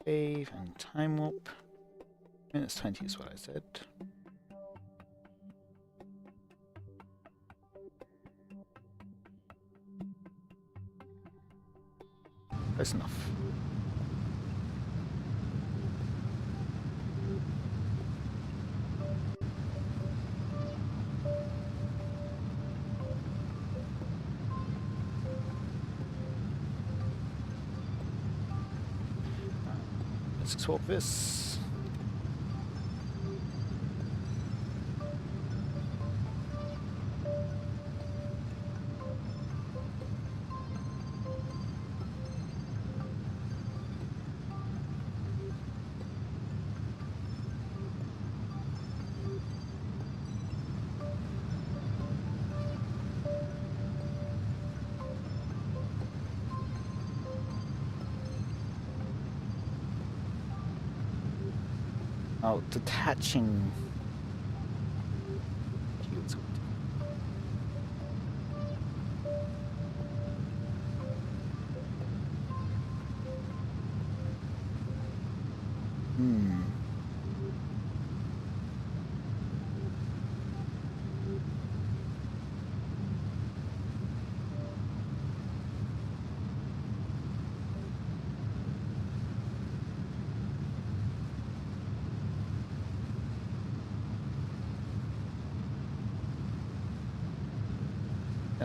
Save and time warp. Minutes 20 is what I said. Close enough. Let's swap this. Oh, detaching.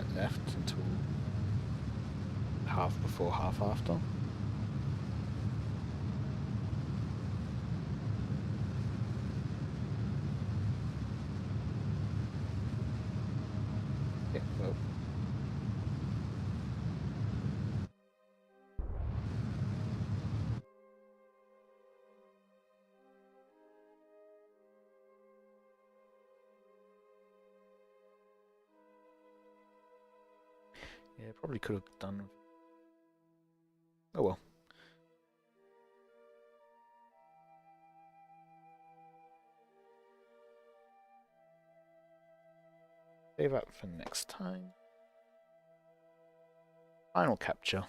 20% left until half before, half after. Yeah, well. Yeah, probably could have done. Oh well. Save up for next time. Final capture.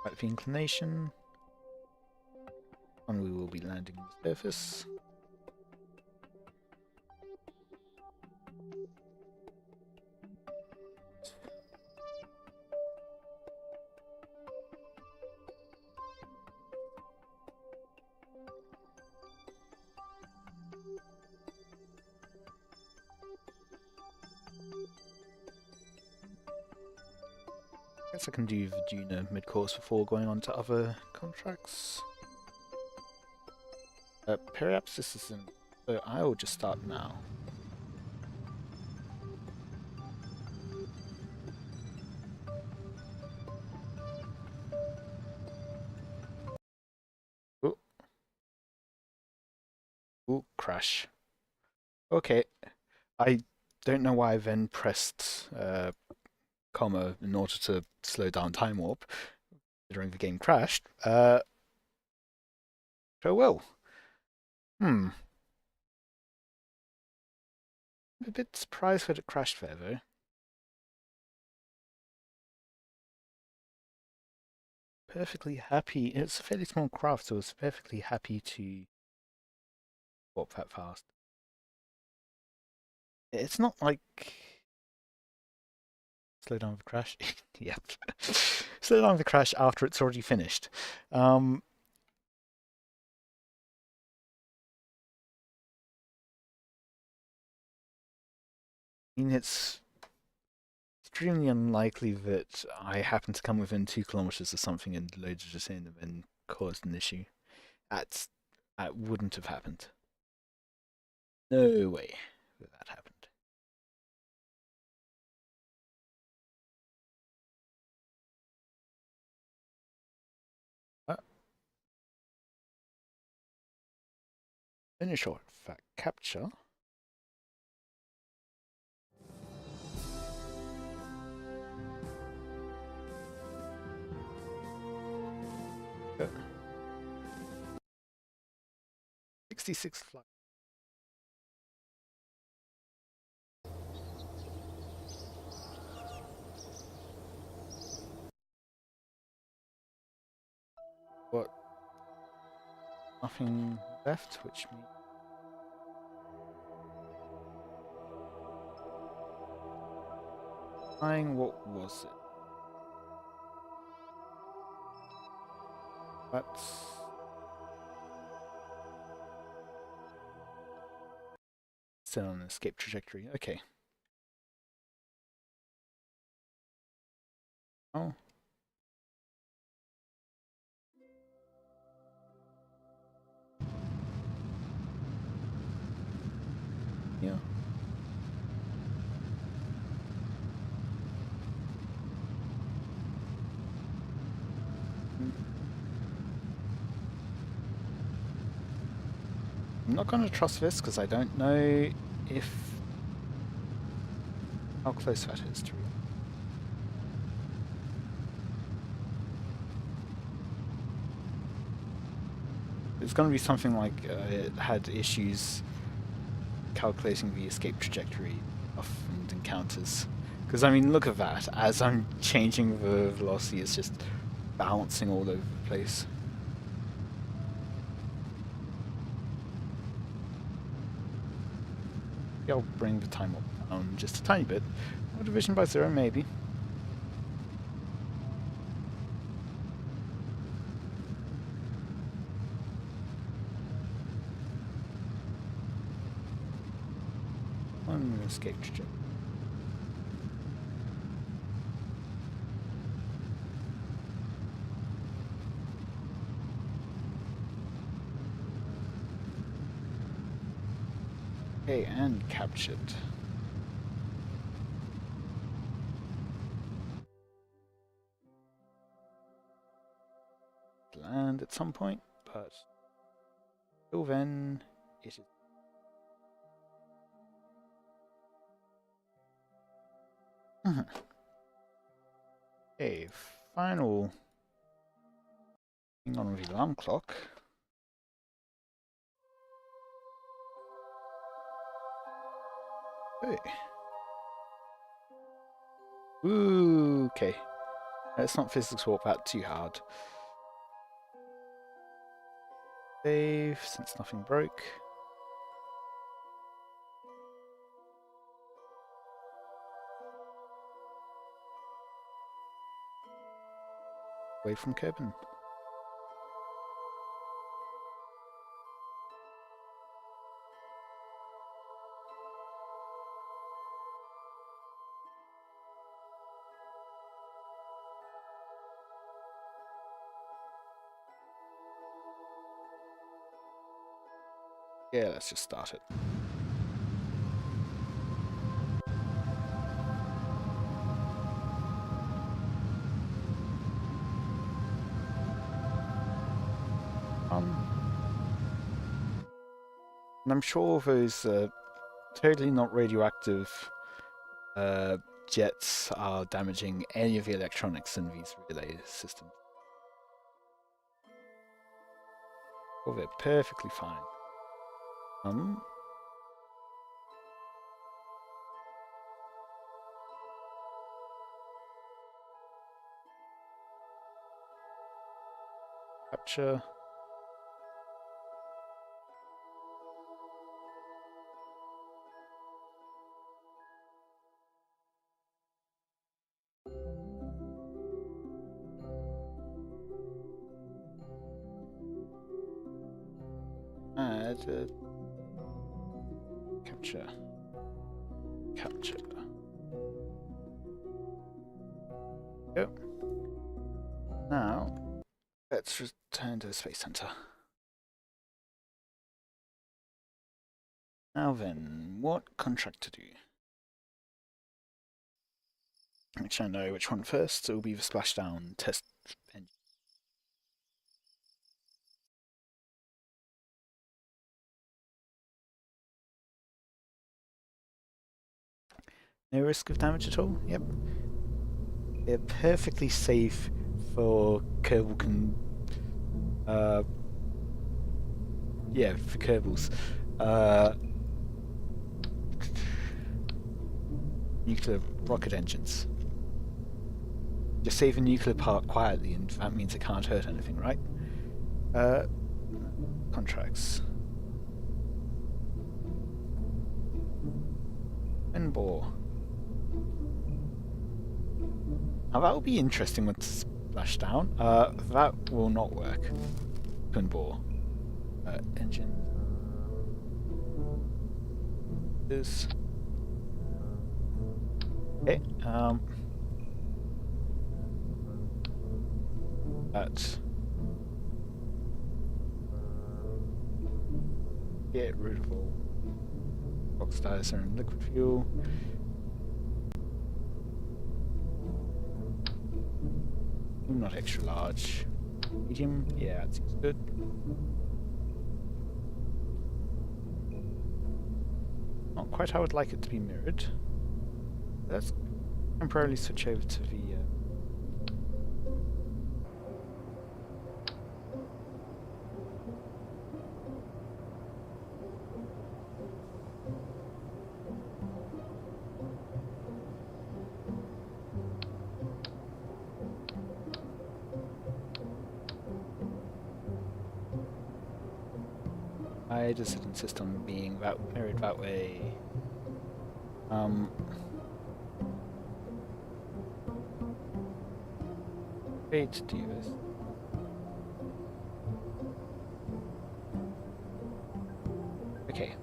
Right, the inclination. And we will be landing on the surface. I guess I can do Virginia mid-course before going on to other contracts. Perhaps this isn't... So I will just start now. Ooh. Ooh, crash. Okay. I don't know why I then pressed comma in order to slow down time warp, considering the game crashed. Farewell. I'm a bit surprised that it crashed there, though. Perfectly happy. It's a fairly small craft, so I was perfectly happy to warp that fast. It's not like... Slow down the crash? Yep. Slow down the crash after it's already finished. I mean, it's extremely unlikely that I happen to come within 2 kilometers of something and loads of just in and then caused an issue. That wouldn't have happened. No way that happened. Finish off that capture. Go. 66 flight. What? Nothing left, which means flying. What was it? That's still on an escape trajectory. Okay. Oh. Yeah. I'm not going to trust this because I don't know if how close that is to real. It's going to be something like it had issues calculating the escape trajectory of and encounters. Because I mean, look at that. As I'm changing the velocity, it's just bouncing all over the place. Maybe I'll bring the time up down just a tiny bit. Or division by 0, maybe. One escape trajectory. Okay, and captured. Land at some point, but till then, it is. Okay, final thing on the alarm clock. Hey. Ooh, okay. Let's not physics warp that too hard. Save, since nothing broke. Away from Kerbal. Yeah, let's just start it. And I'm sure those totally not radioactive jets are damaging any of the electronics in these relay systems. Oh, they're perfectly fine. Capture. Add capture. Capture. Go. Now, let's return to the Space Center. Now then, what contract to do? Actually, I know which one first. It will be the splashdown test engine. No risk of damage at all? Yep. They're perfectly safe for Kerbal yeah, for Kerbals. Nuclear rocket engines. Just save a nuclear part quietly, and that means it can't hurt anything, right? Contracts. And bore. Now that will be interesting when it's splashed down. That will not work. Twin bore. Engine. This. Okay. That. Get rid of all oxidizer and liquid fuel. Not extra large. Medium? Yeah, that seems good. Not quite how I'd like it to be mirrored. Let's temporarily switch over to the I just insist on being mirrored that way. Way to do this. Okay.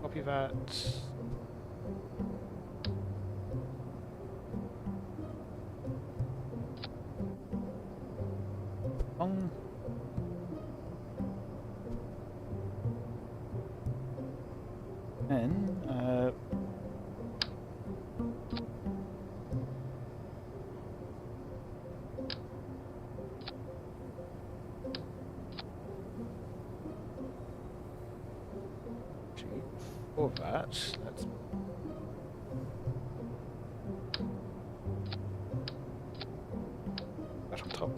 Copy that. Wrong. Then, actually, for that, let's that on top.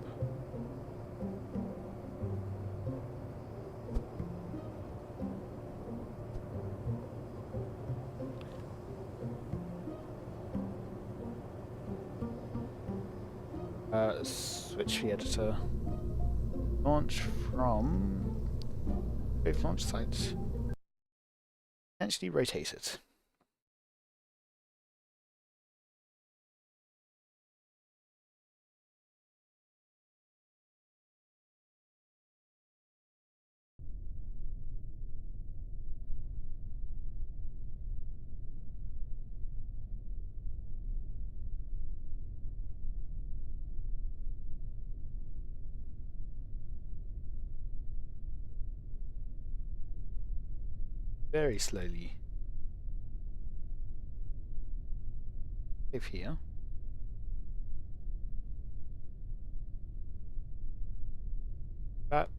Switch the editor. Launch from both launch sites. Potentially rotate it. Very slowly. Save here. That.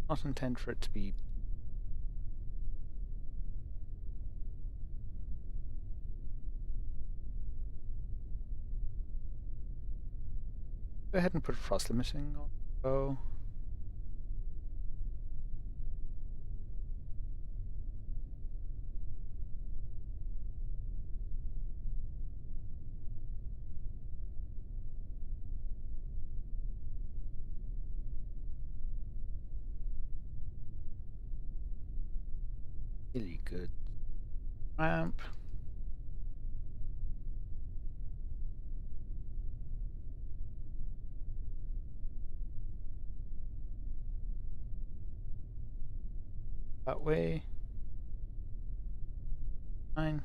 Not intend for it to be. Go ahead and put frost limiting on. Oh. Really good. Ramp. That way. 9.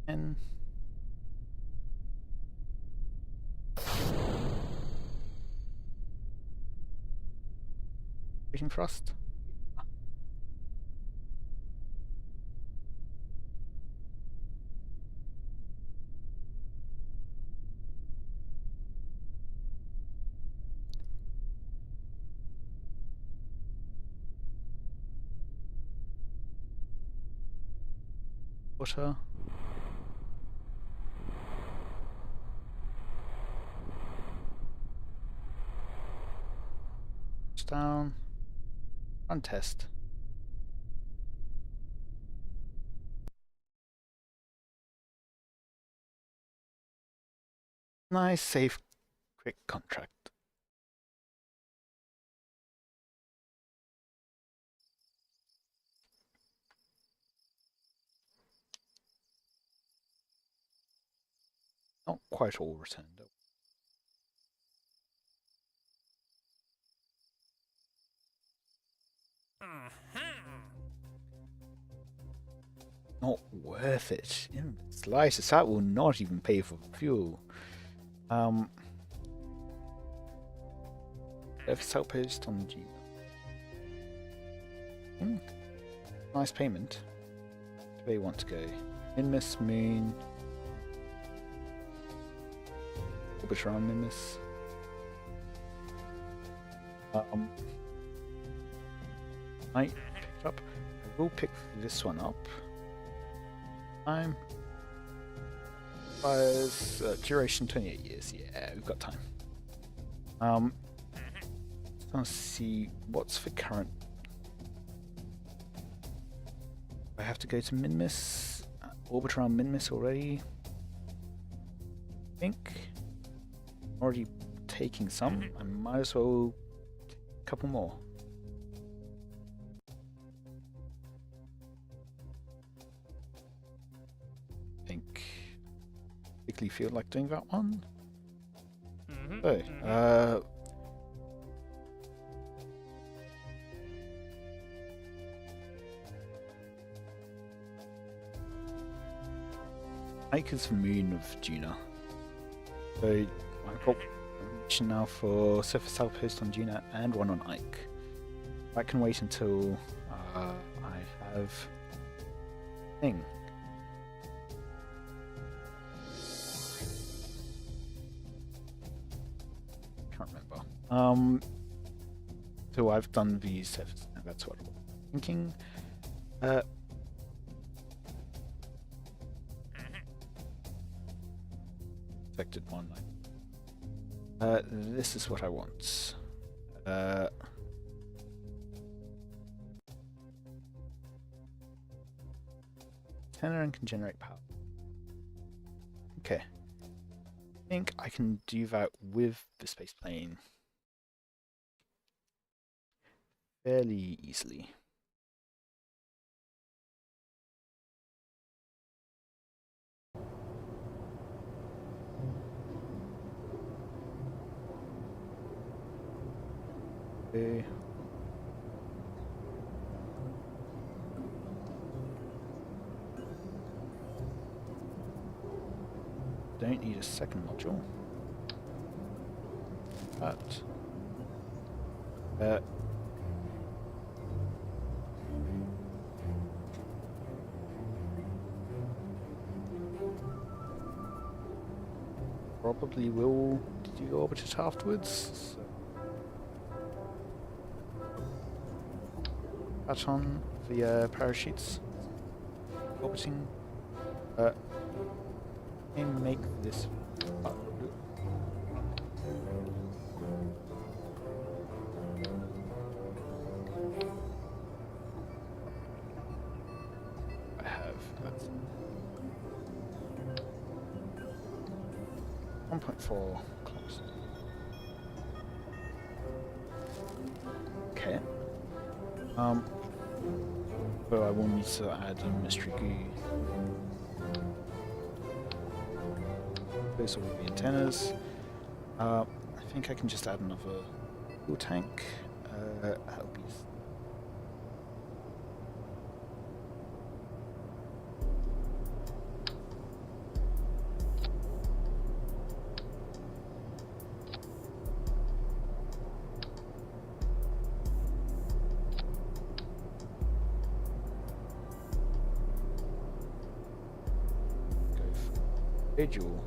10. Waiting frost. Water. Down. Run test. Nice, safe, quick contract. Not quite all returned. Not worth it in the slightest. That will not even pay for fuel. Surface outpost on the G. Nice payment. Where you want to go? Minmus, Moon. Orbit around Minmus. I picked up. I will pick this one up. Requires duration 28 years. Yeah, we've got time. Just gonna see what's the current. I have to go to Minmus, orbit around Minmus already. I think I'm already taking some. I might as well take a couple more. I think particularly feel like doing that one. So, Ike is the moon of Juna. So I've got a mission now for surface outpost on Juna and one on Ike. That can wait until I have thing. Can't remember. So I've done the surface. That's what I'm thinking. Affected one. This is what I want. Tenor and can generate power. Okay. I think I can do that with the space plane fairly easily. Okay. Don't need a second module. But probably will deorbit it afterwards. So that on the parachutes orbiting. And make this. I have that. 1.4 close. Okay. But I will need to add a mystery goo. Those are the antennas. I think I can just add another fuel tank. That'll be. Go for visual.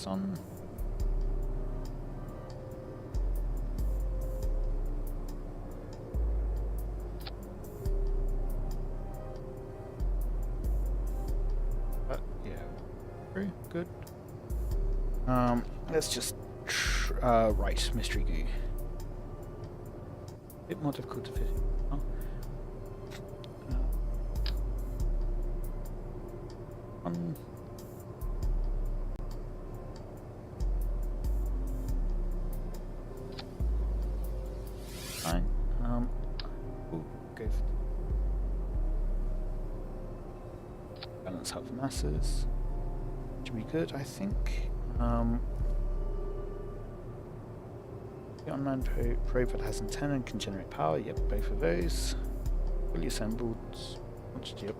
On. Yeah, very good. Let's just write mystery goo. A bit more difficult to fit. Oh. Balance out the masses. Should be good, I think. The unmanned probe that has antenna and can generate power. Yep, both of those. Fully assembled. Yep.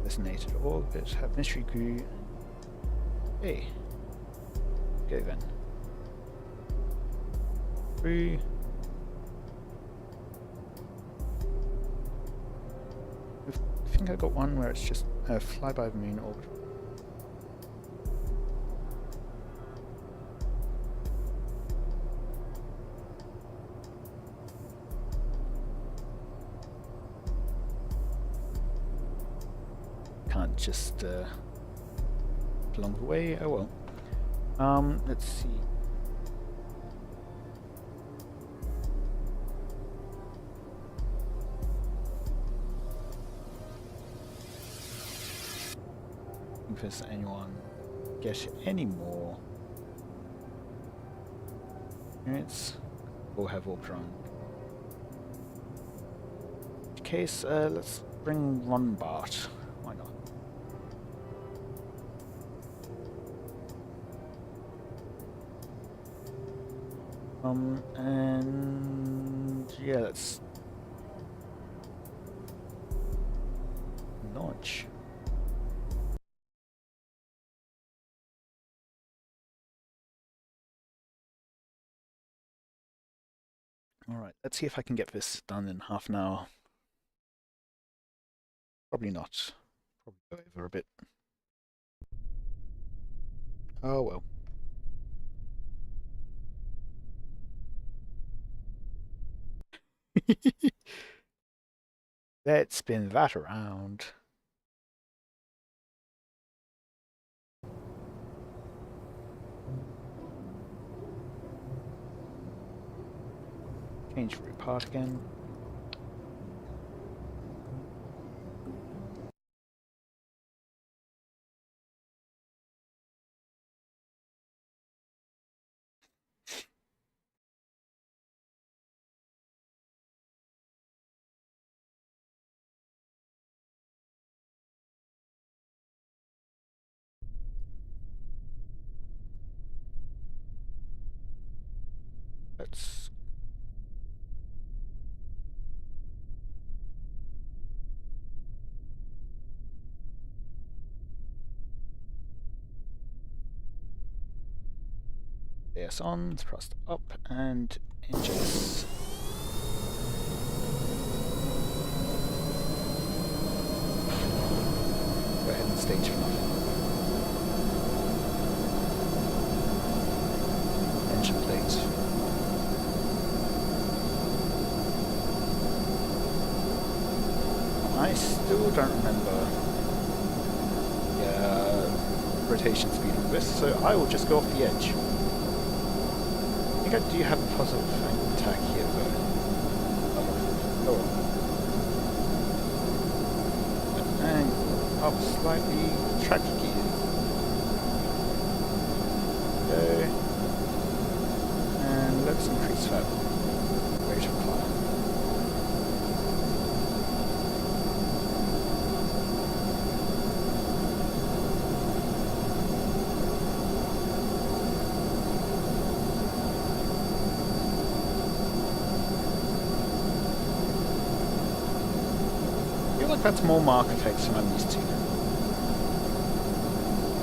Designated orbit. Have mystery goo. Hey. Go then. 3. I think I got one where it's just fly by the moon orbit. Can't just along the way. Oh well. Let's see. If there's anyone get any more units, we'll have warp drone. In case, let's bring one Bart. Why not? And yeah, let's launch. Alright, let's see if I can get this done in half an hour. Probably not. Probably go over a bit. Oh well. Let's spin that around. Change route part again. Let's AS on, thrust up, and engines. Go ahead and stage for nothing. Engine plates. I still don't remember the rotation speed of this, so I will just go off the edge. I think I do have a positive angle attack here, though. Oh well. And up slightly, track gear. Go. And let's increase that rate of climb. I feel like that's more mark effects than I'm used to.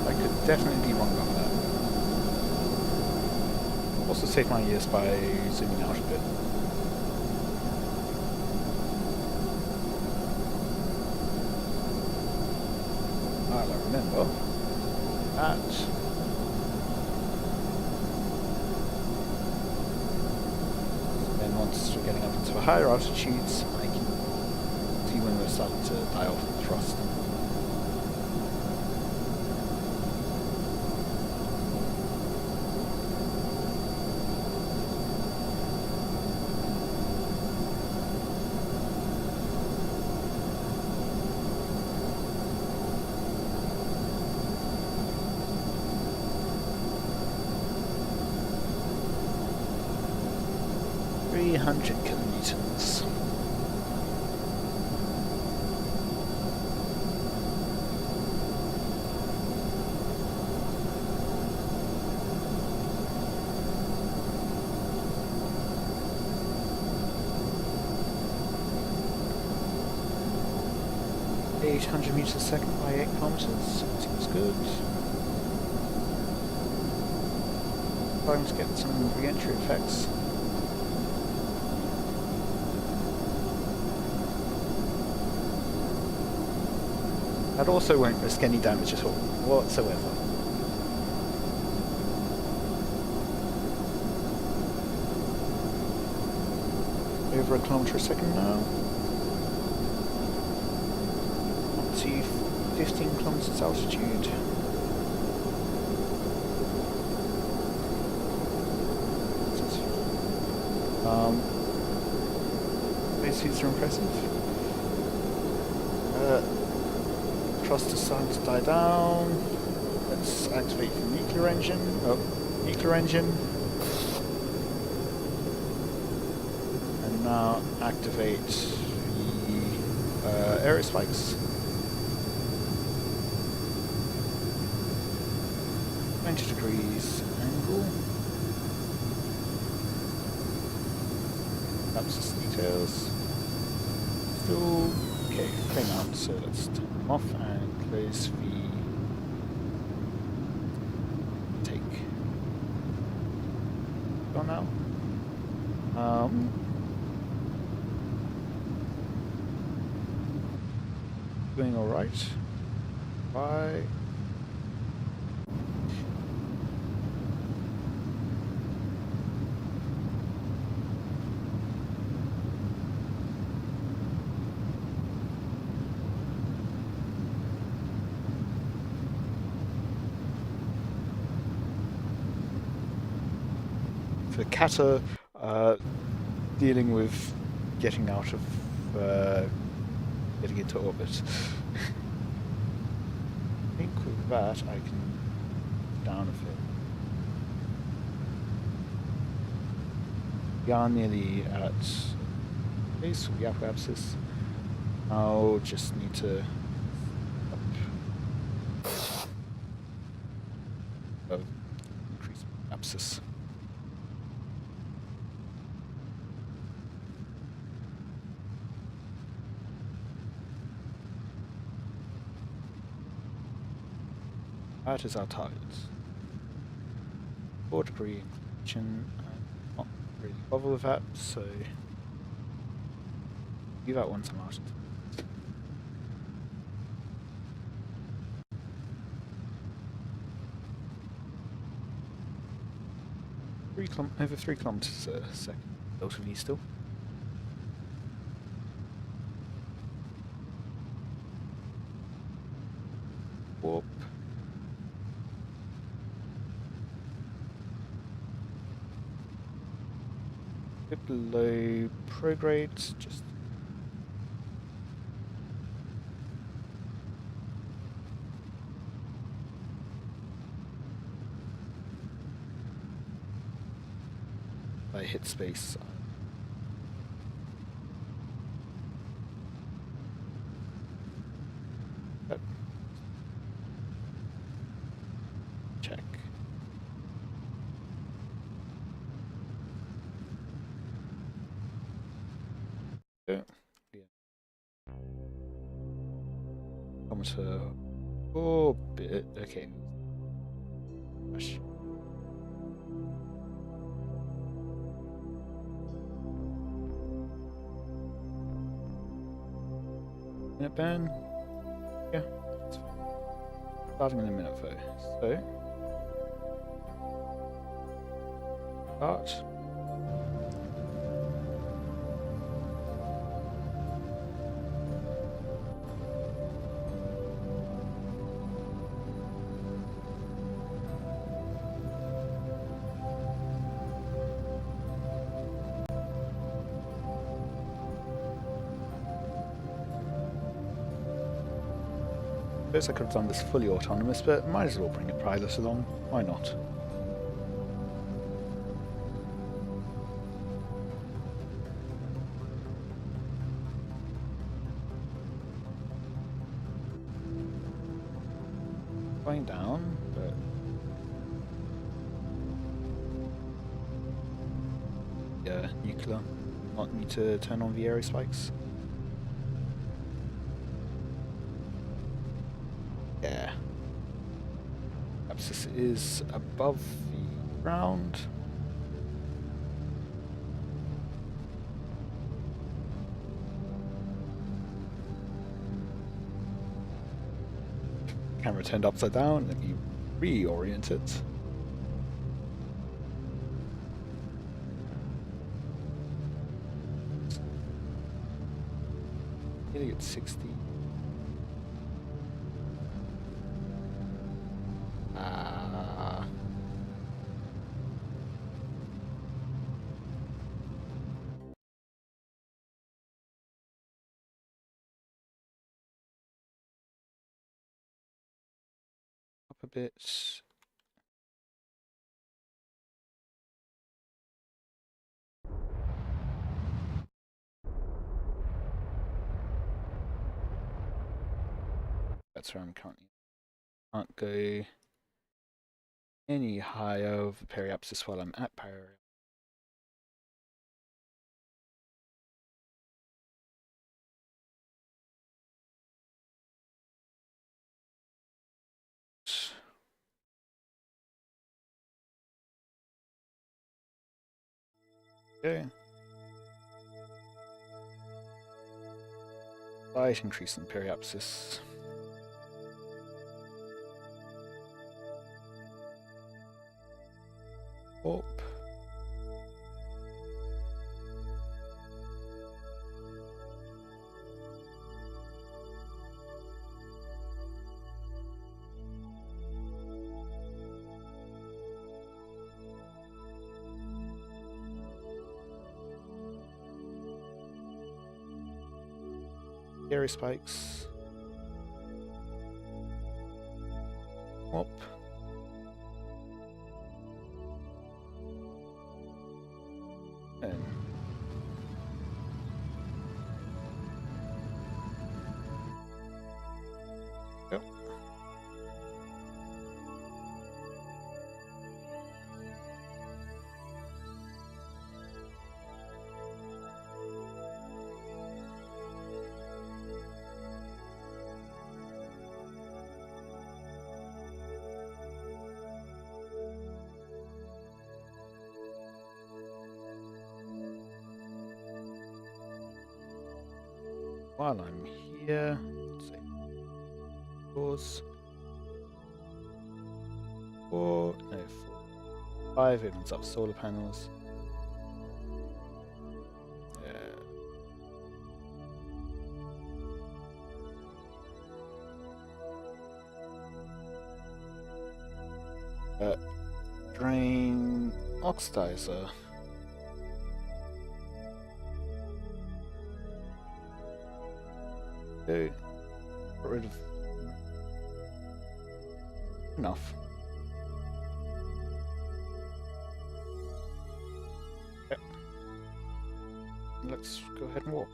I could definitely be wrong about that. Also save my ears by zooming out a bit. I'll remember that. Then once we're getting up into higher altitudes, I can see when we're starting to die off the thrust. 300 kilometers. .800 meters a second by 8 kilometers. Seems good. Starting to get some re-entry effects. That also won't risk any damage at all, whatsoever. Over a kilometre a second now. Up to 15 kilometres altitude. These suits are impressive. Thruster's starting to die down. Let's activate the nuclear engine. Oh, nuclear engine. And now activate the aerospikes. 20 degrees angle. That's details. Still okay, flame out, so let's turn them off and close the take. Go now. Doing alright. Bye. For Kata, dealing with getting out of, getting into orbit. I think with that I can down a bit. We are nearly at base with the apoapsis. I'll just need to increase apsis. That is our target. 4 degree inclination. Not really bother with that, so do that once I'm out. 3 over 3 kilometers a second. Delta V still. Warp. A bit below prograde, just I hit space. Check. Yeah. Kilometer orbit. Okay. Gosh. Minute burn. Yeah. That's fine. Starting in a minute though. So. Start. I suppose I could have done this fully autonomous, but might as well bring a pilot along. Why not? Going down, but yeah, nuclear. Not need to turn on the aerospikes. Yeah. Apsis is above the ground. Camera turned upside down. Let me reorient it. Hitting at 60. Up a bit. That's where I'm currently. Can't go any higher over periapsis while I'm at periapsis. Okay. Slight increase in periapsis. Up. Scary spikes. Up. And yep. While I'm here, let's see. Doors. 4, no, 4. 5 opens up solar panels. Drain oxidizer. Get rid of enough. Yep. Let's go ahead and warp.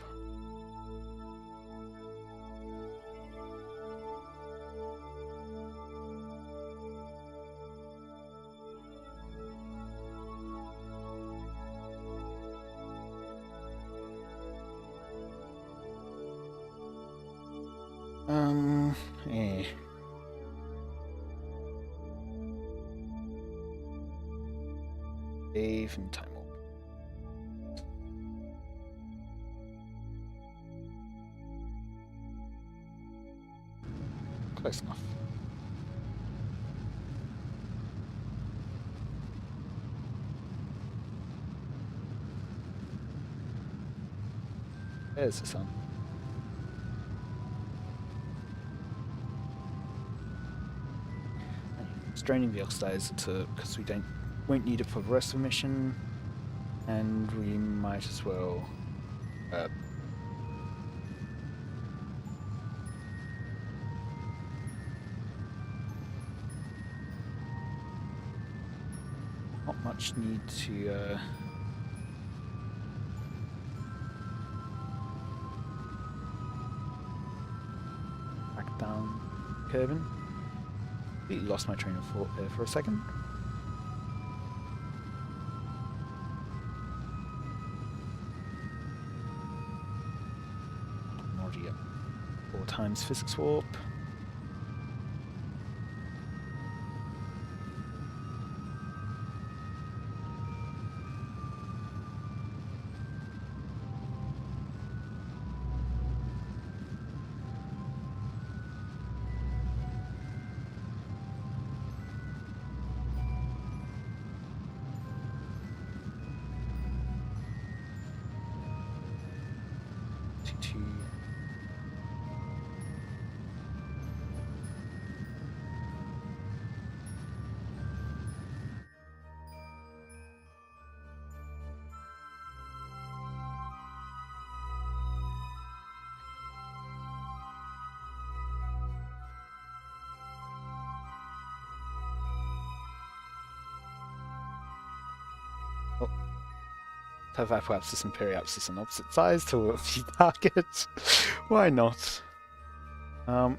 Eh. Save and time warp. Close enough. There's the sun. Draining the oxidizer to because we won't need it for the rest of the mission, and we might as well not much need to back down Kerbin. Completely lost my train of thought there for a second. I'm already at 4 times physics warp. to... Oh. Have apoapsis and periapsis on opposite sides to the target. Why not? That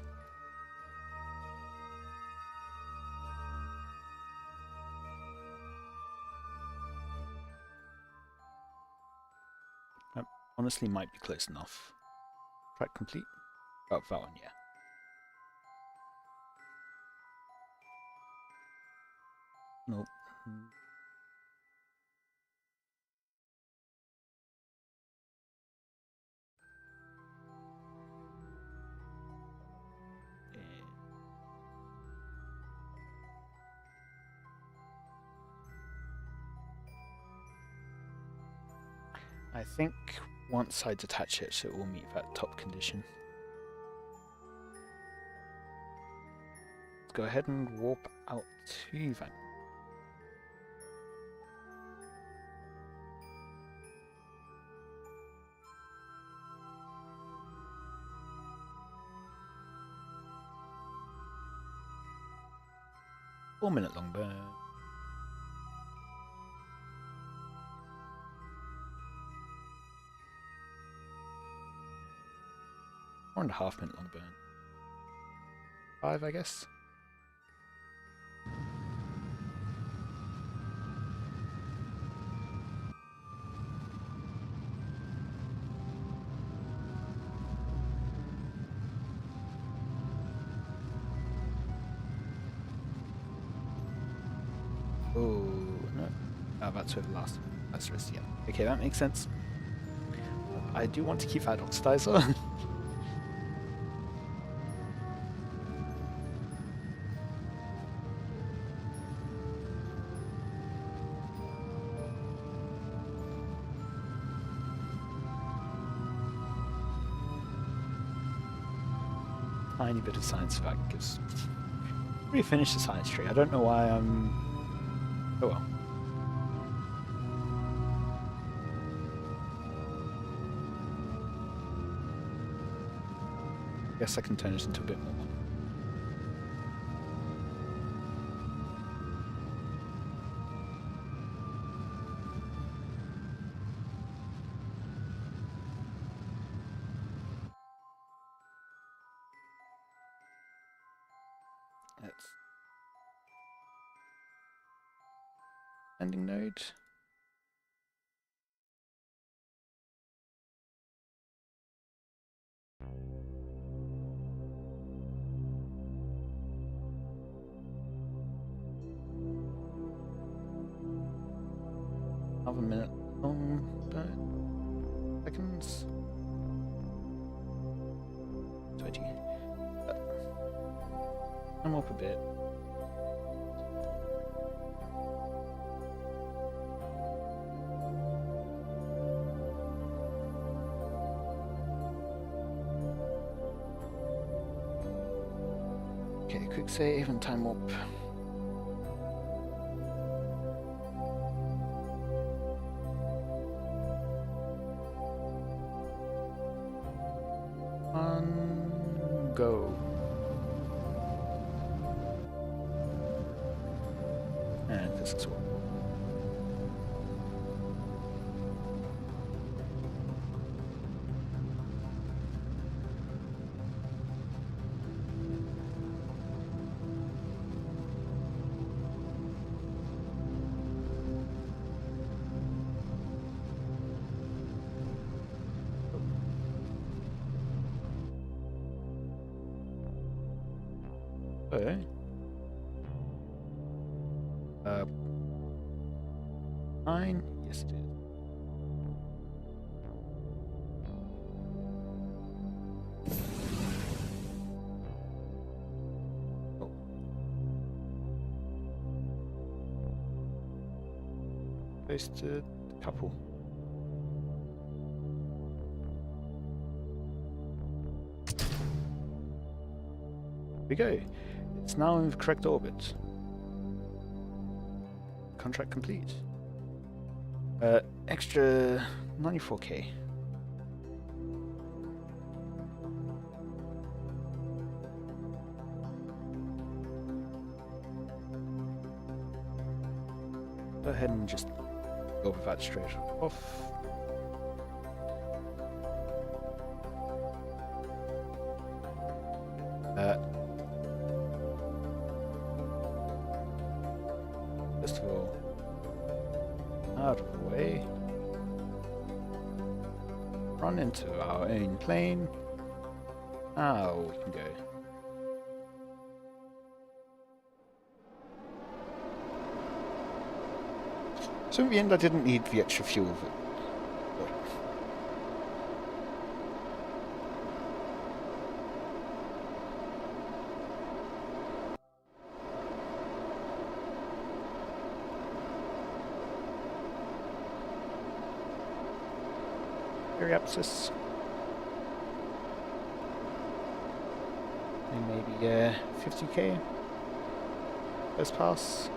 honestly might be close enough. Track complete. Oh, that one, yeah. Nope. I think once I detach it, it will meet that top condition. Let's go ahead and warp out to that. Four-minute long burn. 4.5 minute long burn. 5, I guess. Oh, no. Oh, that's where the last. That's the rest, yeah. Okay, that makes sense. I do want to keep that oxidizer. Tiny bit of science fact gives. Refinish the science tree. I don't know why I'm. Oh well. Guess I can turn it into a bit more. Let's ending node. Half a minute long seconds. 20. I'm up a bit. Okay, quick save and time warp. Go. And physics warp. Okay. 9? Yes, it is. Oh. Posted a couple. we go. It's now in the correct orbit. Contract complete. Extra 94k. Go ahead and just go with that straight off. First of all, out of the way. Run into our own plane. Now we can go. So in the end I didn't need the extra fuel of it. Periapsis. And maybe 50k. First pass.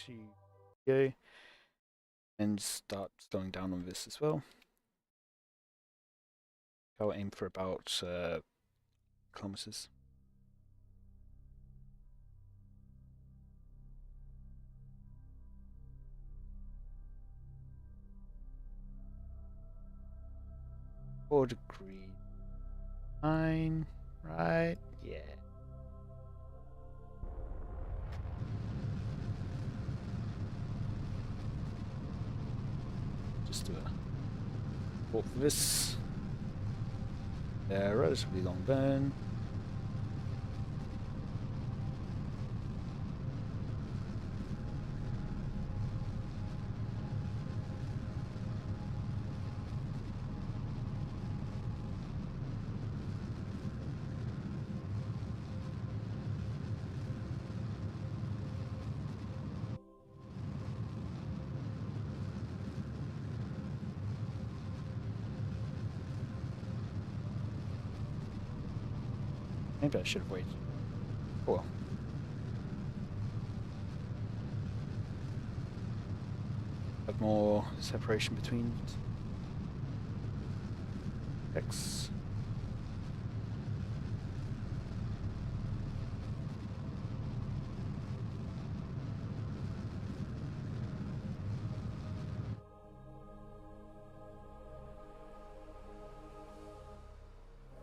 To go and start slowing down on this as well. I'll aim for about kilometers. .4°. Fine, right? Yeah. Just do a walk for this. Relatively long burn. Maybe I should have waited. Oh well. Have more separation between X.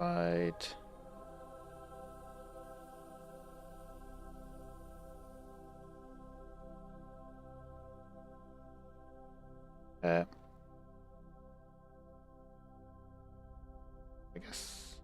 Right. I guess.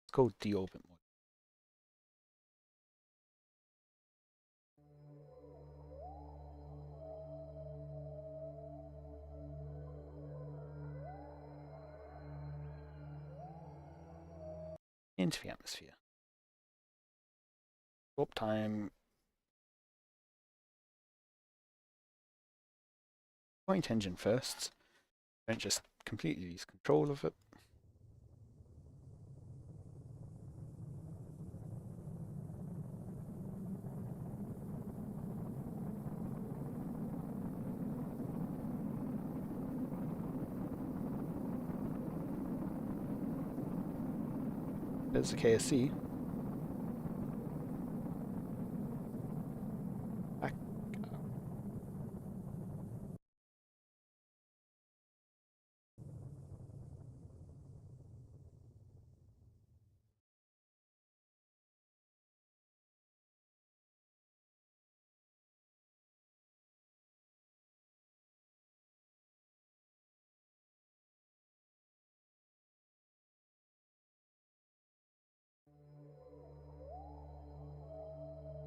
Let's go deorbit mode. Into the atmosphere. Warp time. Point engine first. Don't just completely lose control of it. There's the KSC. Back up.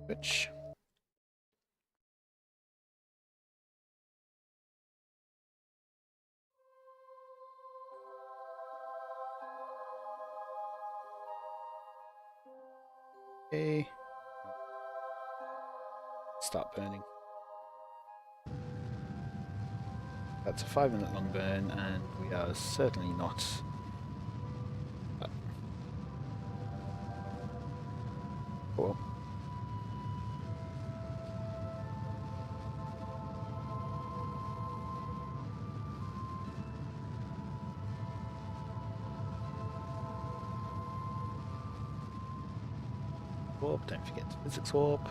Which okay. Start burning. That's a 5-minute long burn, and we are certainly not. Cool. Warp, don't forget physics warp.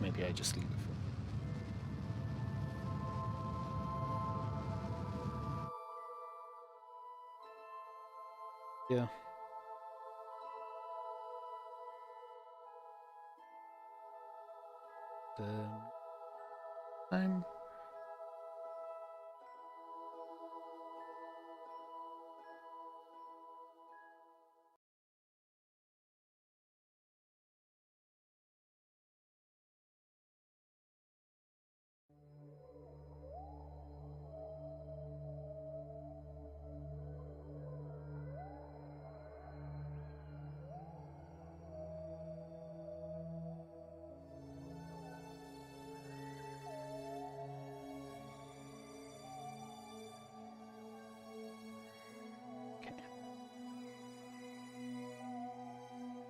Maybe I just leave it for. Yeah. Time.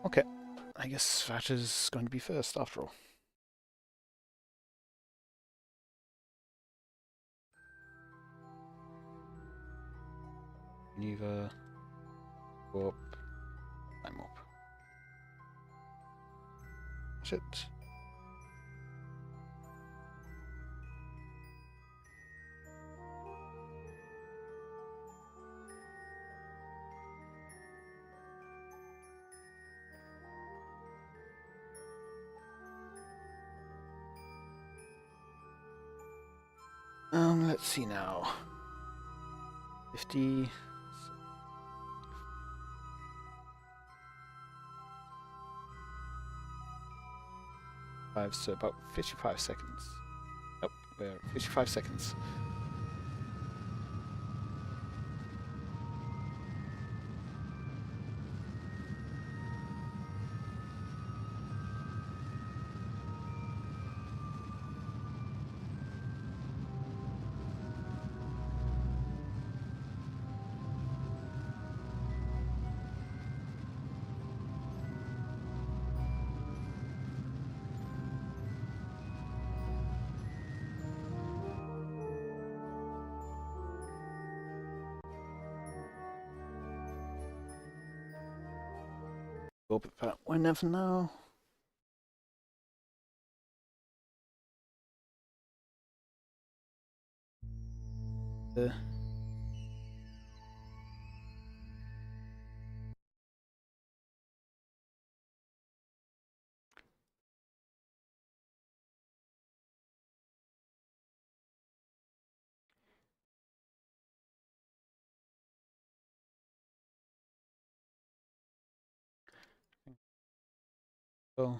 Okay. I guess that is going to be first after all. Maneuver. Warp. Time warp. Shit. Let's see now. 50. So about 55 seconds. Oh, we're 55 seconds. Orbit that whenever now. So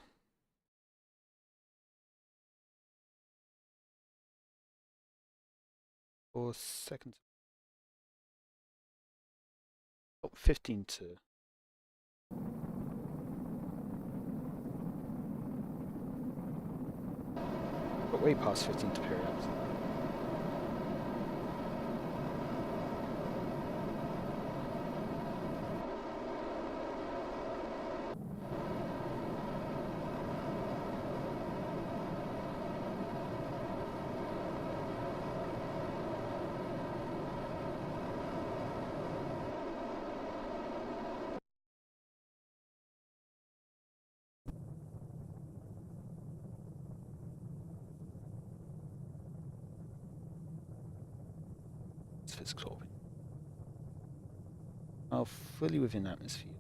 4 seconds. Oh, 15 to. But way past 15 to period. physics orbit. Are fully within atmosphere.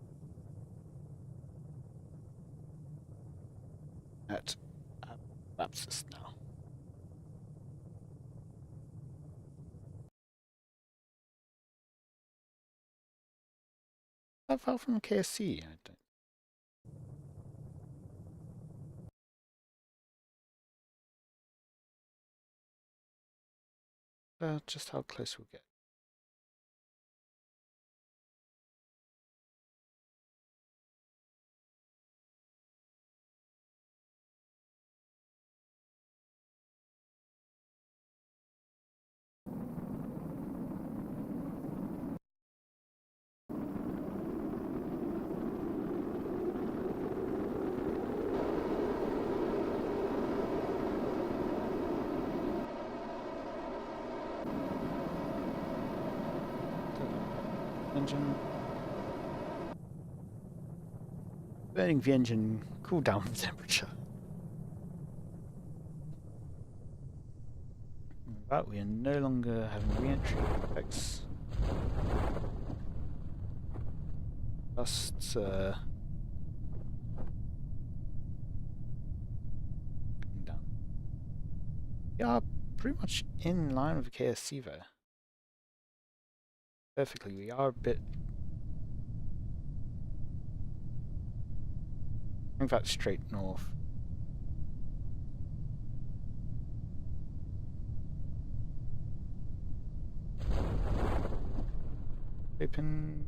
At Baptist now. How far from KSC? I don't. Just how close we'll get. Engine. Burning the engine, cool down the temperature. But we are no longer having re-entry effects. Just down. We are pretty much in line with the KSC there. Perfectly, we are a bit. I think that's straight north. Open.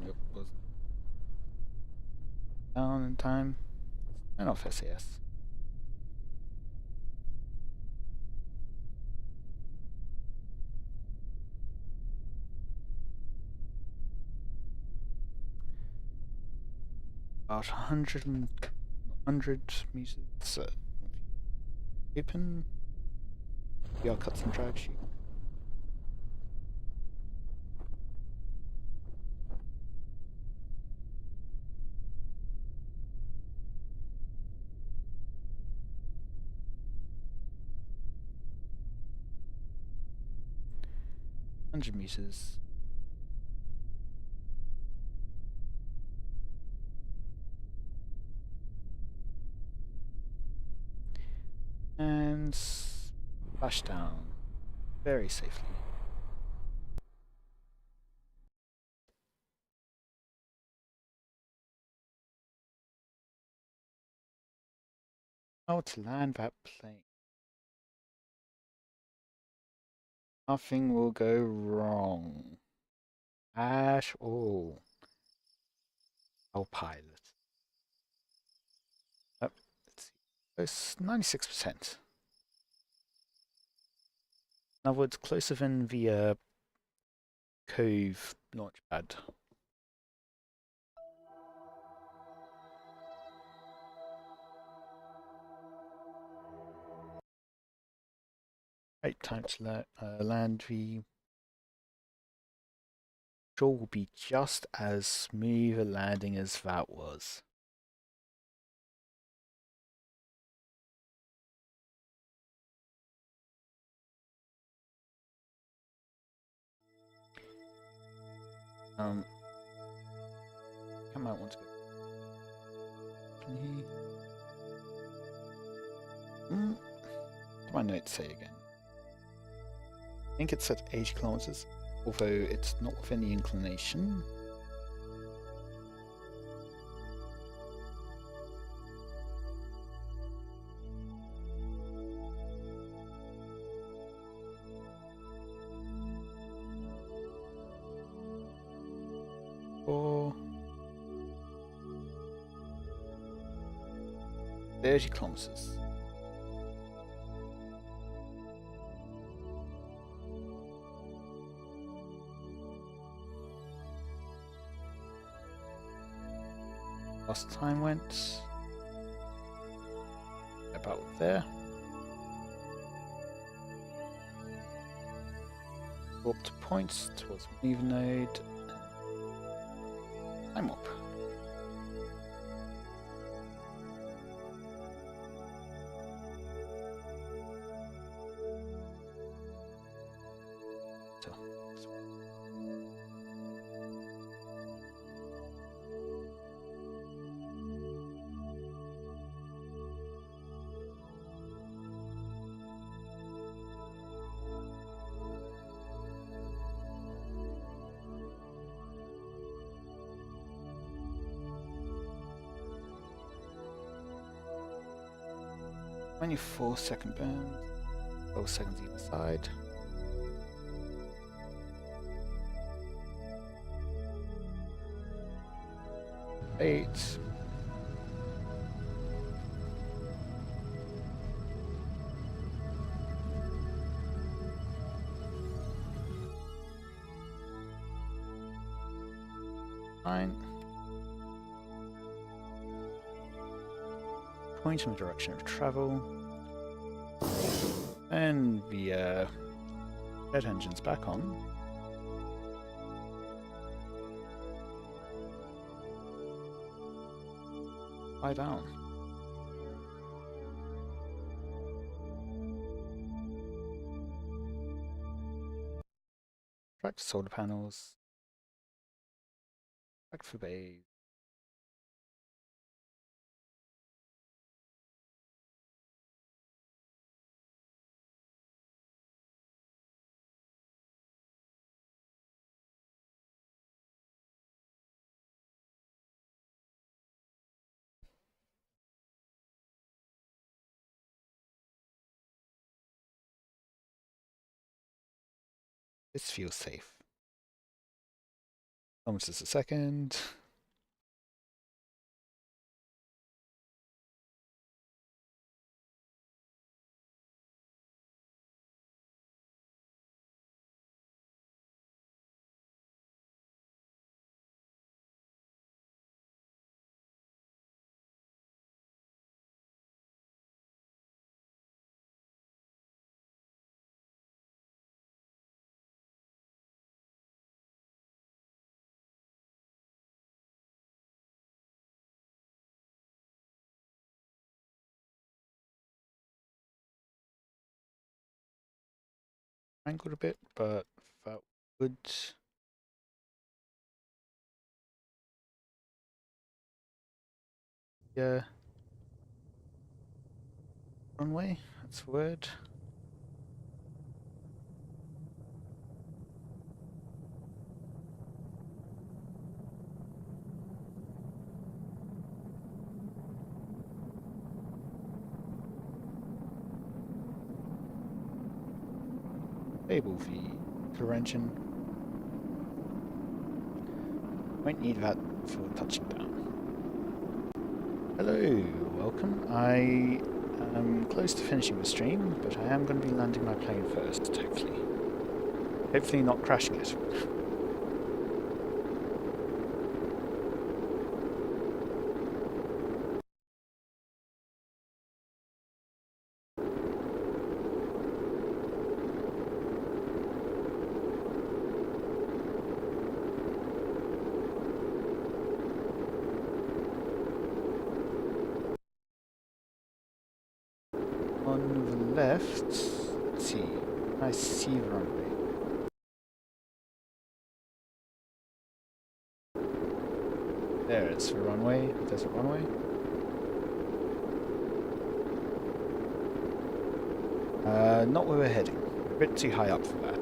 Yep, was down in time. And off SAS. About 100 meters. Open. VR cuts and drag sheet. $100 meters. And splash down very safely. How to land that plane. Nothing will go wrong. Ash, oh. Our pilot. Oh, let's see. It's 96%. In other words, closer than the Cove launch pad. Right, time to land. The sure will be just as smooth a landing as that was. I might want to go. Can he? What do my notes say again? I think it's at 80 kilometers, although it's not with any inclination. Or 30 kilometers. Last time went about there. Warp to points towards Maneuver node. Time warp. Only 4-second burn, 12 seconds either side. Eight. Nine. Point in the direction of travel. And the jet engine's back on. Fly down. Track to solar panels. Track for bay. This feels safe. Kilometers a second. Angled a bit, but that would. Yeah. Runway, that's the word. Stable V, clear engine. Won't need that for touching down. Hello, welcome. I am close to finishing the stream, but I am going to be landing my plane first, hopefully. Hopefully not crashing it. On the left, let's see, I see the runway. There, it's the runway, desert runway. Not where we're heading. We're a bit too high up for that.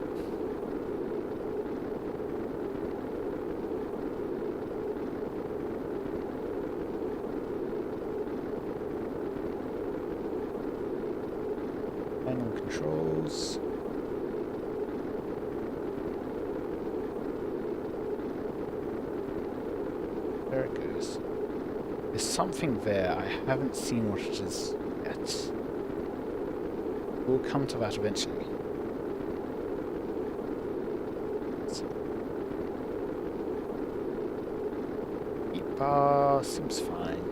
Final controls. There it goes. There's something there. I haven't seen what it is yet. We'll come to that eventually. Heat bar seems fine.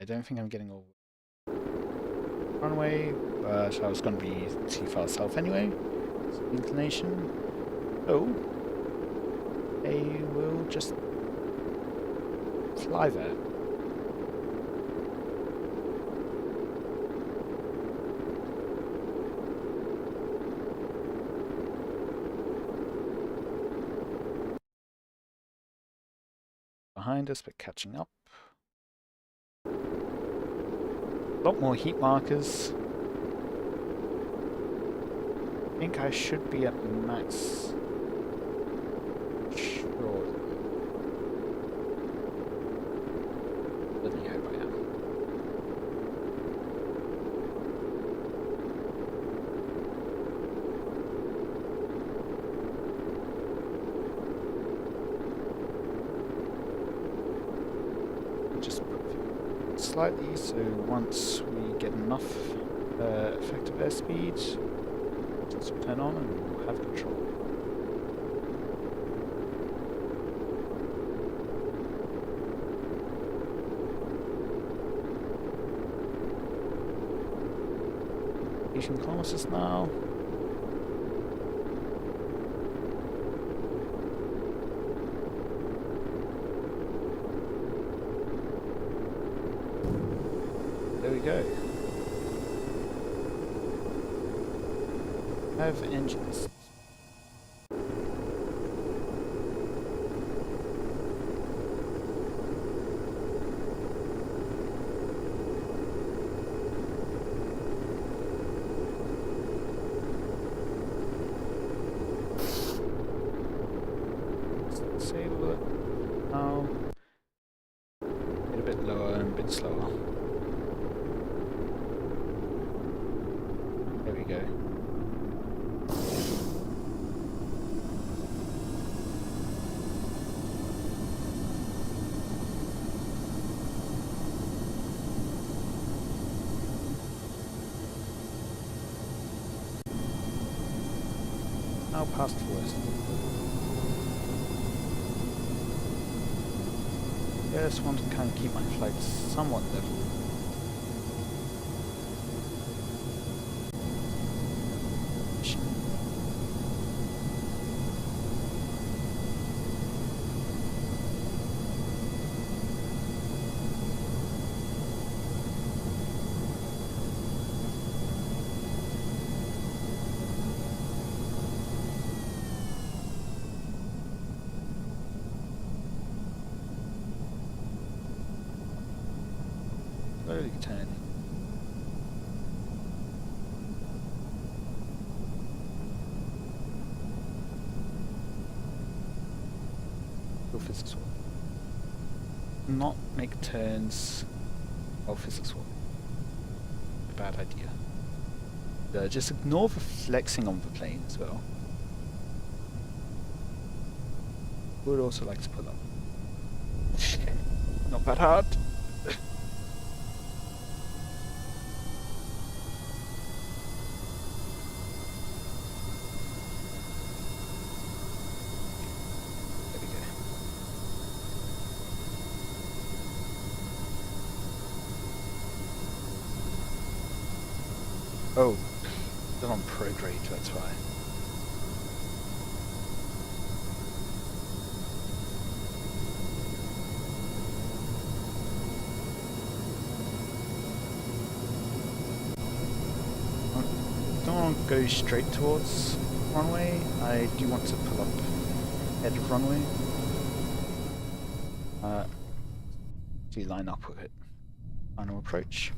I don't think I'm getting all runway, but I was going to be too far south anyway. It's the inclination. So I will just fly there. Behind us, but catching up. A lot more heat markers. I think I should be at max shortly. Certainly hope I am. Just slightly, so once we get enough effective airspeed, just turn on and we'll have control. Asian kilometers now. There we go. Have engines. Disable it. Now get a bit lower and a bit slower. There we go. Now past forest. I just want to kind of keep my flight somewhat level. Slowly turning. Go physics wall. Not make turns while physics wall. A bad idea. Just ignore the flexing on the plane as well. Would also like to pull up. Not that hard. Oh, they're on prograde, that's why. I don't want to go straight towards runway. I do want to pull up head of runway. To line up with it. Final approach.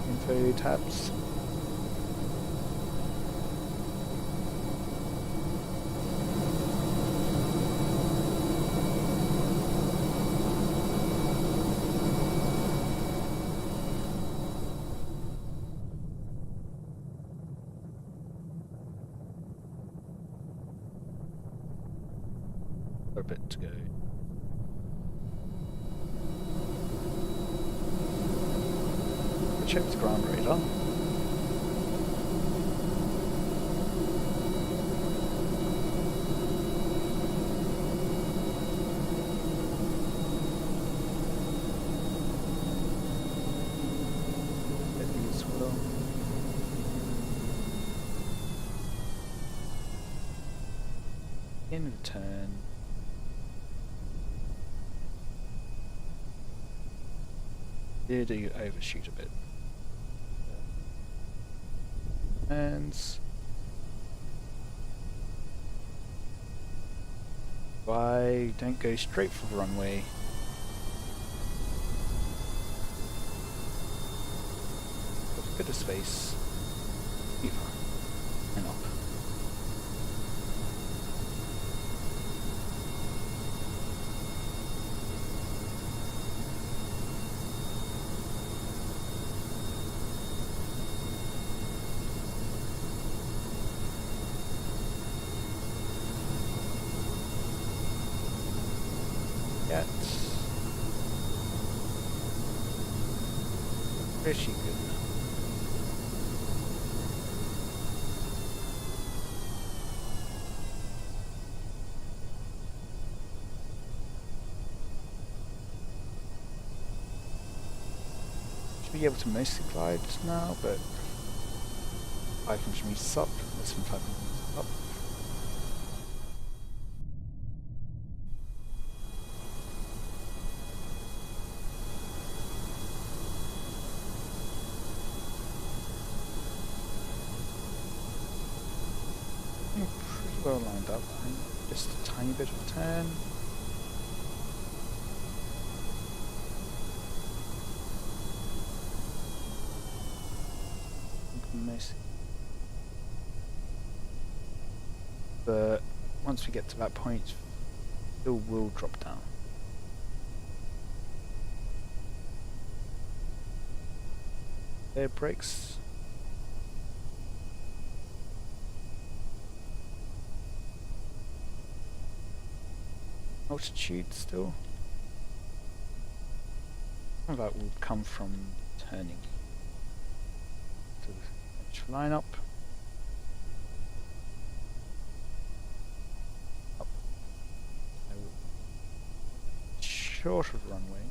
Info tabs. A bit to go. check the ground radar. In return, did you overshoot a bit? And why don't go straight for the runway? Got a bit of space. And up. Yet. Pretty good. Should be able to mostly glide now, but 500 meters up, less than 500 meters up. Pretty well lined up, just a tiny bit of a turn. But once we get to that point, it will drop down. Air brakes. Altitude still. Some of that will come from turning to the line up. Up. Short of runway.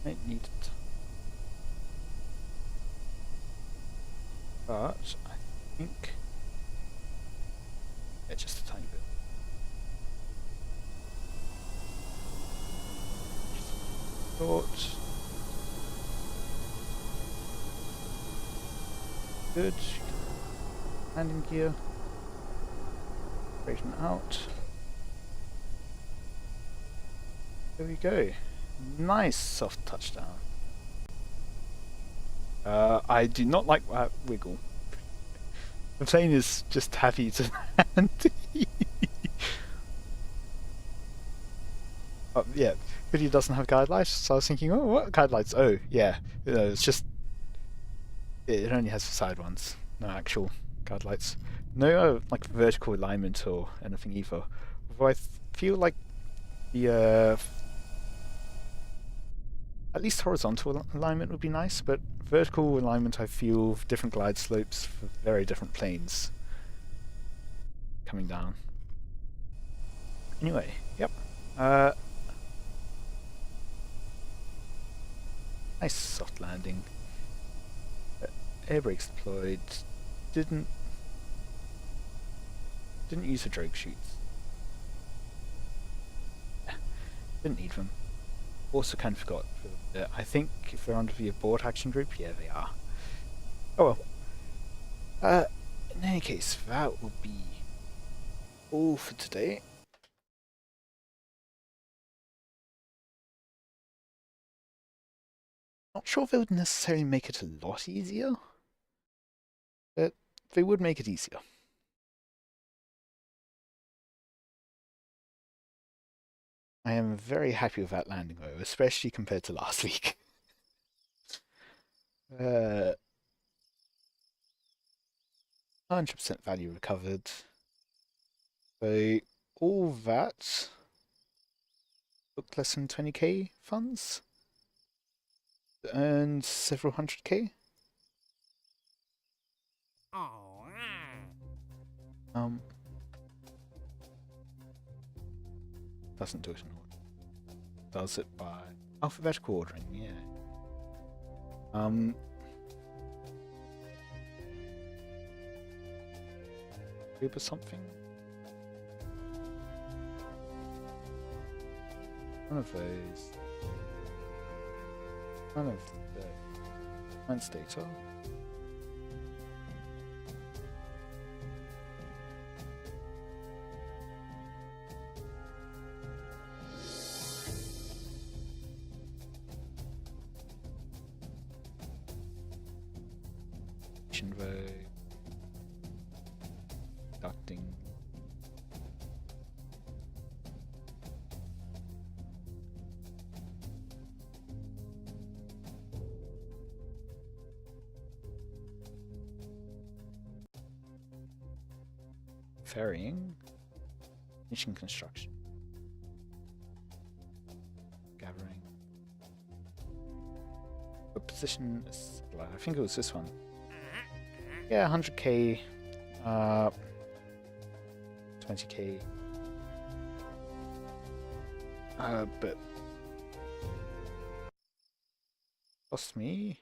Might need it. But I think just a tiny bit. Thought. Good. Landing gear. Straighten out. There we go. Nice soft touchdown. I do not like that wiggle. The plane is just happy to land. Yeah, video doesn't have guide lights, so I was thinking, oh, what guide lights? Oh, yeah, it's just, it only has the side ones, no actual guide lights. No, like vertical alignment or anything either. Although I feel like the, at least horizontal alignment would be nice, but vertical alignment I feel different glide slopes for very different planes coming down. Anyway, yep. Nice soft landing. Air brakes deployed. Didn't use the drogue chutes. Didn't need them. Also kind of forgot. I think if they're under the abort action group, yeah, they are. Oh well. In any case, that will be all for today. Not sure they would necessarily make it a lot easier, but they would make it easier. I am very happy with that landing though, especially compared to last week. 100% value recovered. So all that booked less than 20k funds. earn several 100k. Doesn't do it in order. Does it by alphabetical ordering, yeah. Uber something? One of those. One of the science data. Ducting. Ferrying. Finishing construction. Gathering. What position is, I think it was this one. Yeah, 100k. 20k. But cost me.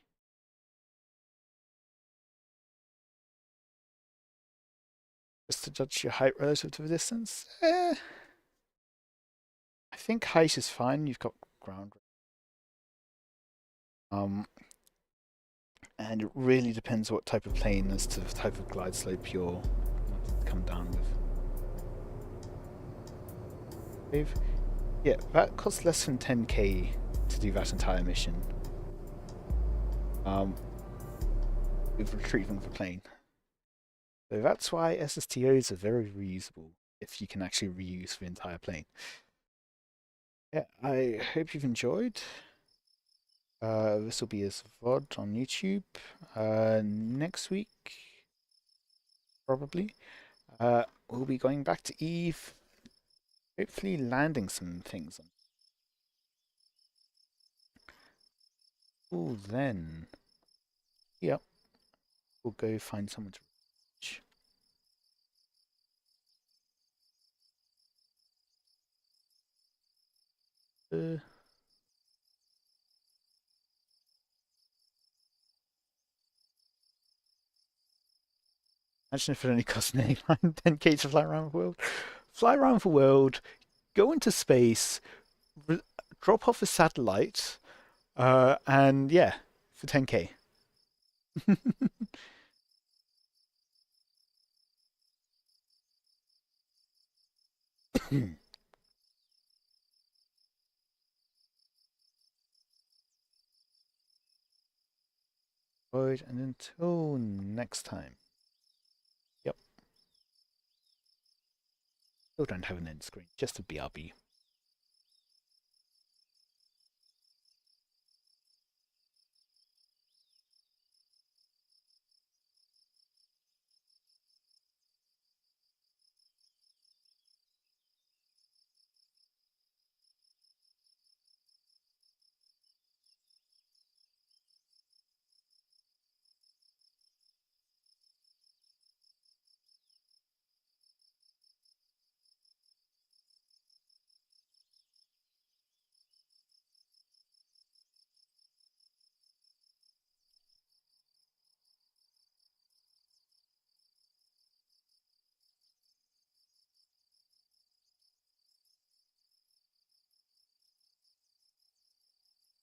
Just to judge your height relative to the distance. I think height is fine. You've got ground. And it really depends what type of plane as to the type of glide slope you're wanting to come down with. Yeah, that costs less than 10k to do that entire mission. With retrieving the plane. So that's why SSTOs are very reusable if you can actually reuse the entire plane. Yeah, I hope you've enjoyed. This will be as VOD on YouTube. Next week, probably, we'll be going back to Eve. Hopefully landing some things. Oh, then. Yep. We'll go find someone to reach. Imagine if it only cost me 10k to fly around the world. Fly around the world, go into space, drop off a satellite, and yeah, for 10k. Right, and until next time. Yep. Still don't have an end screen, just a BRB.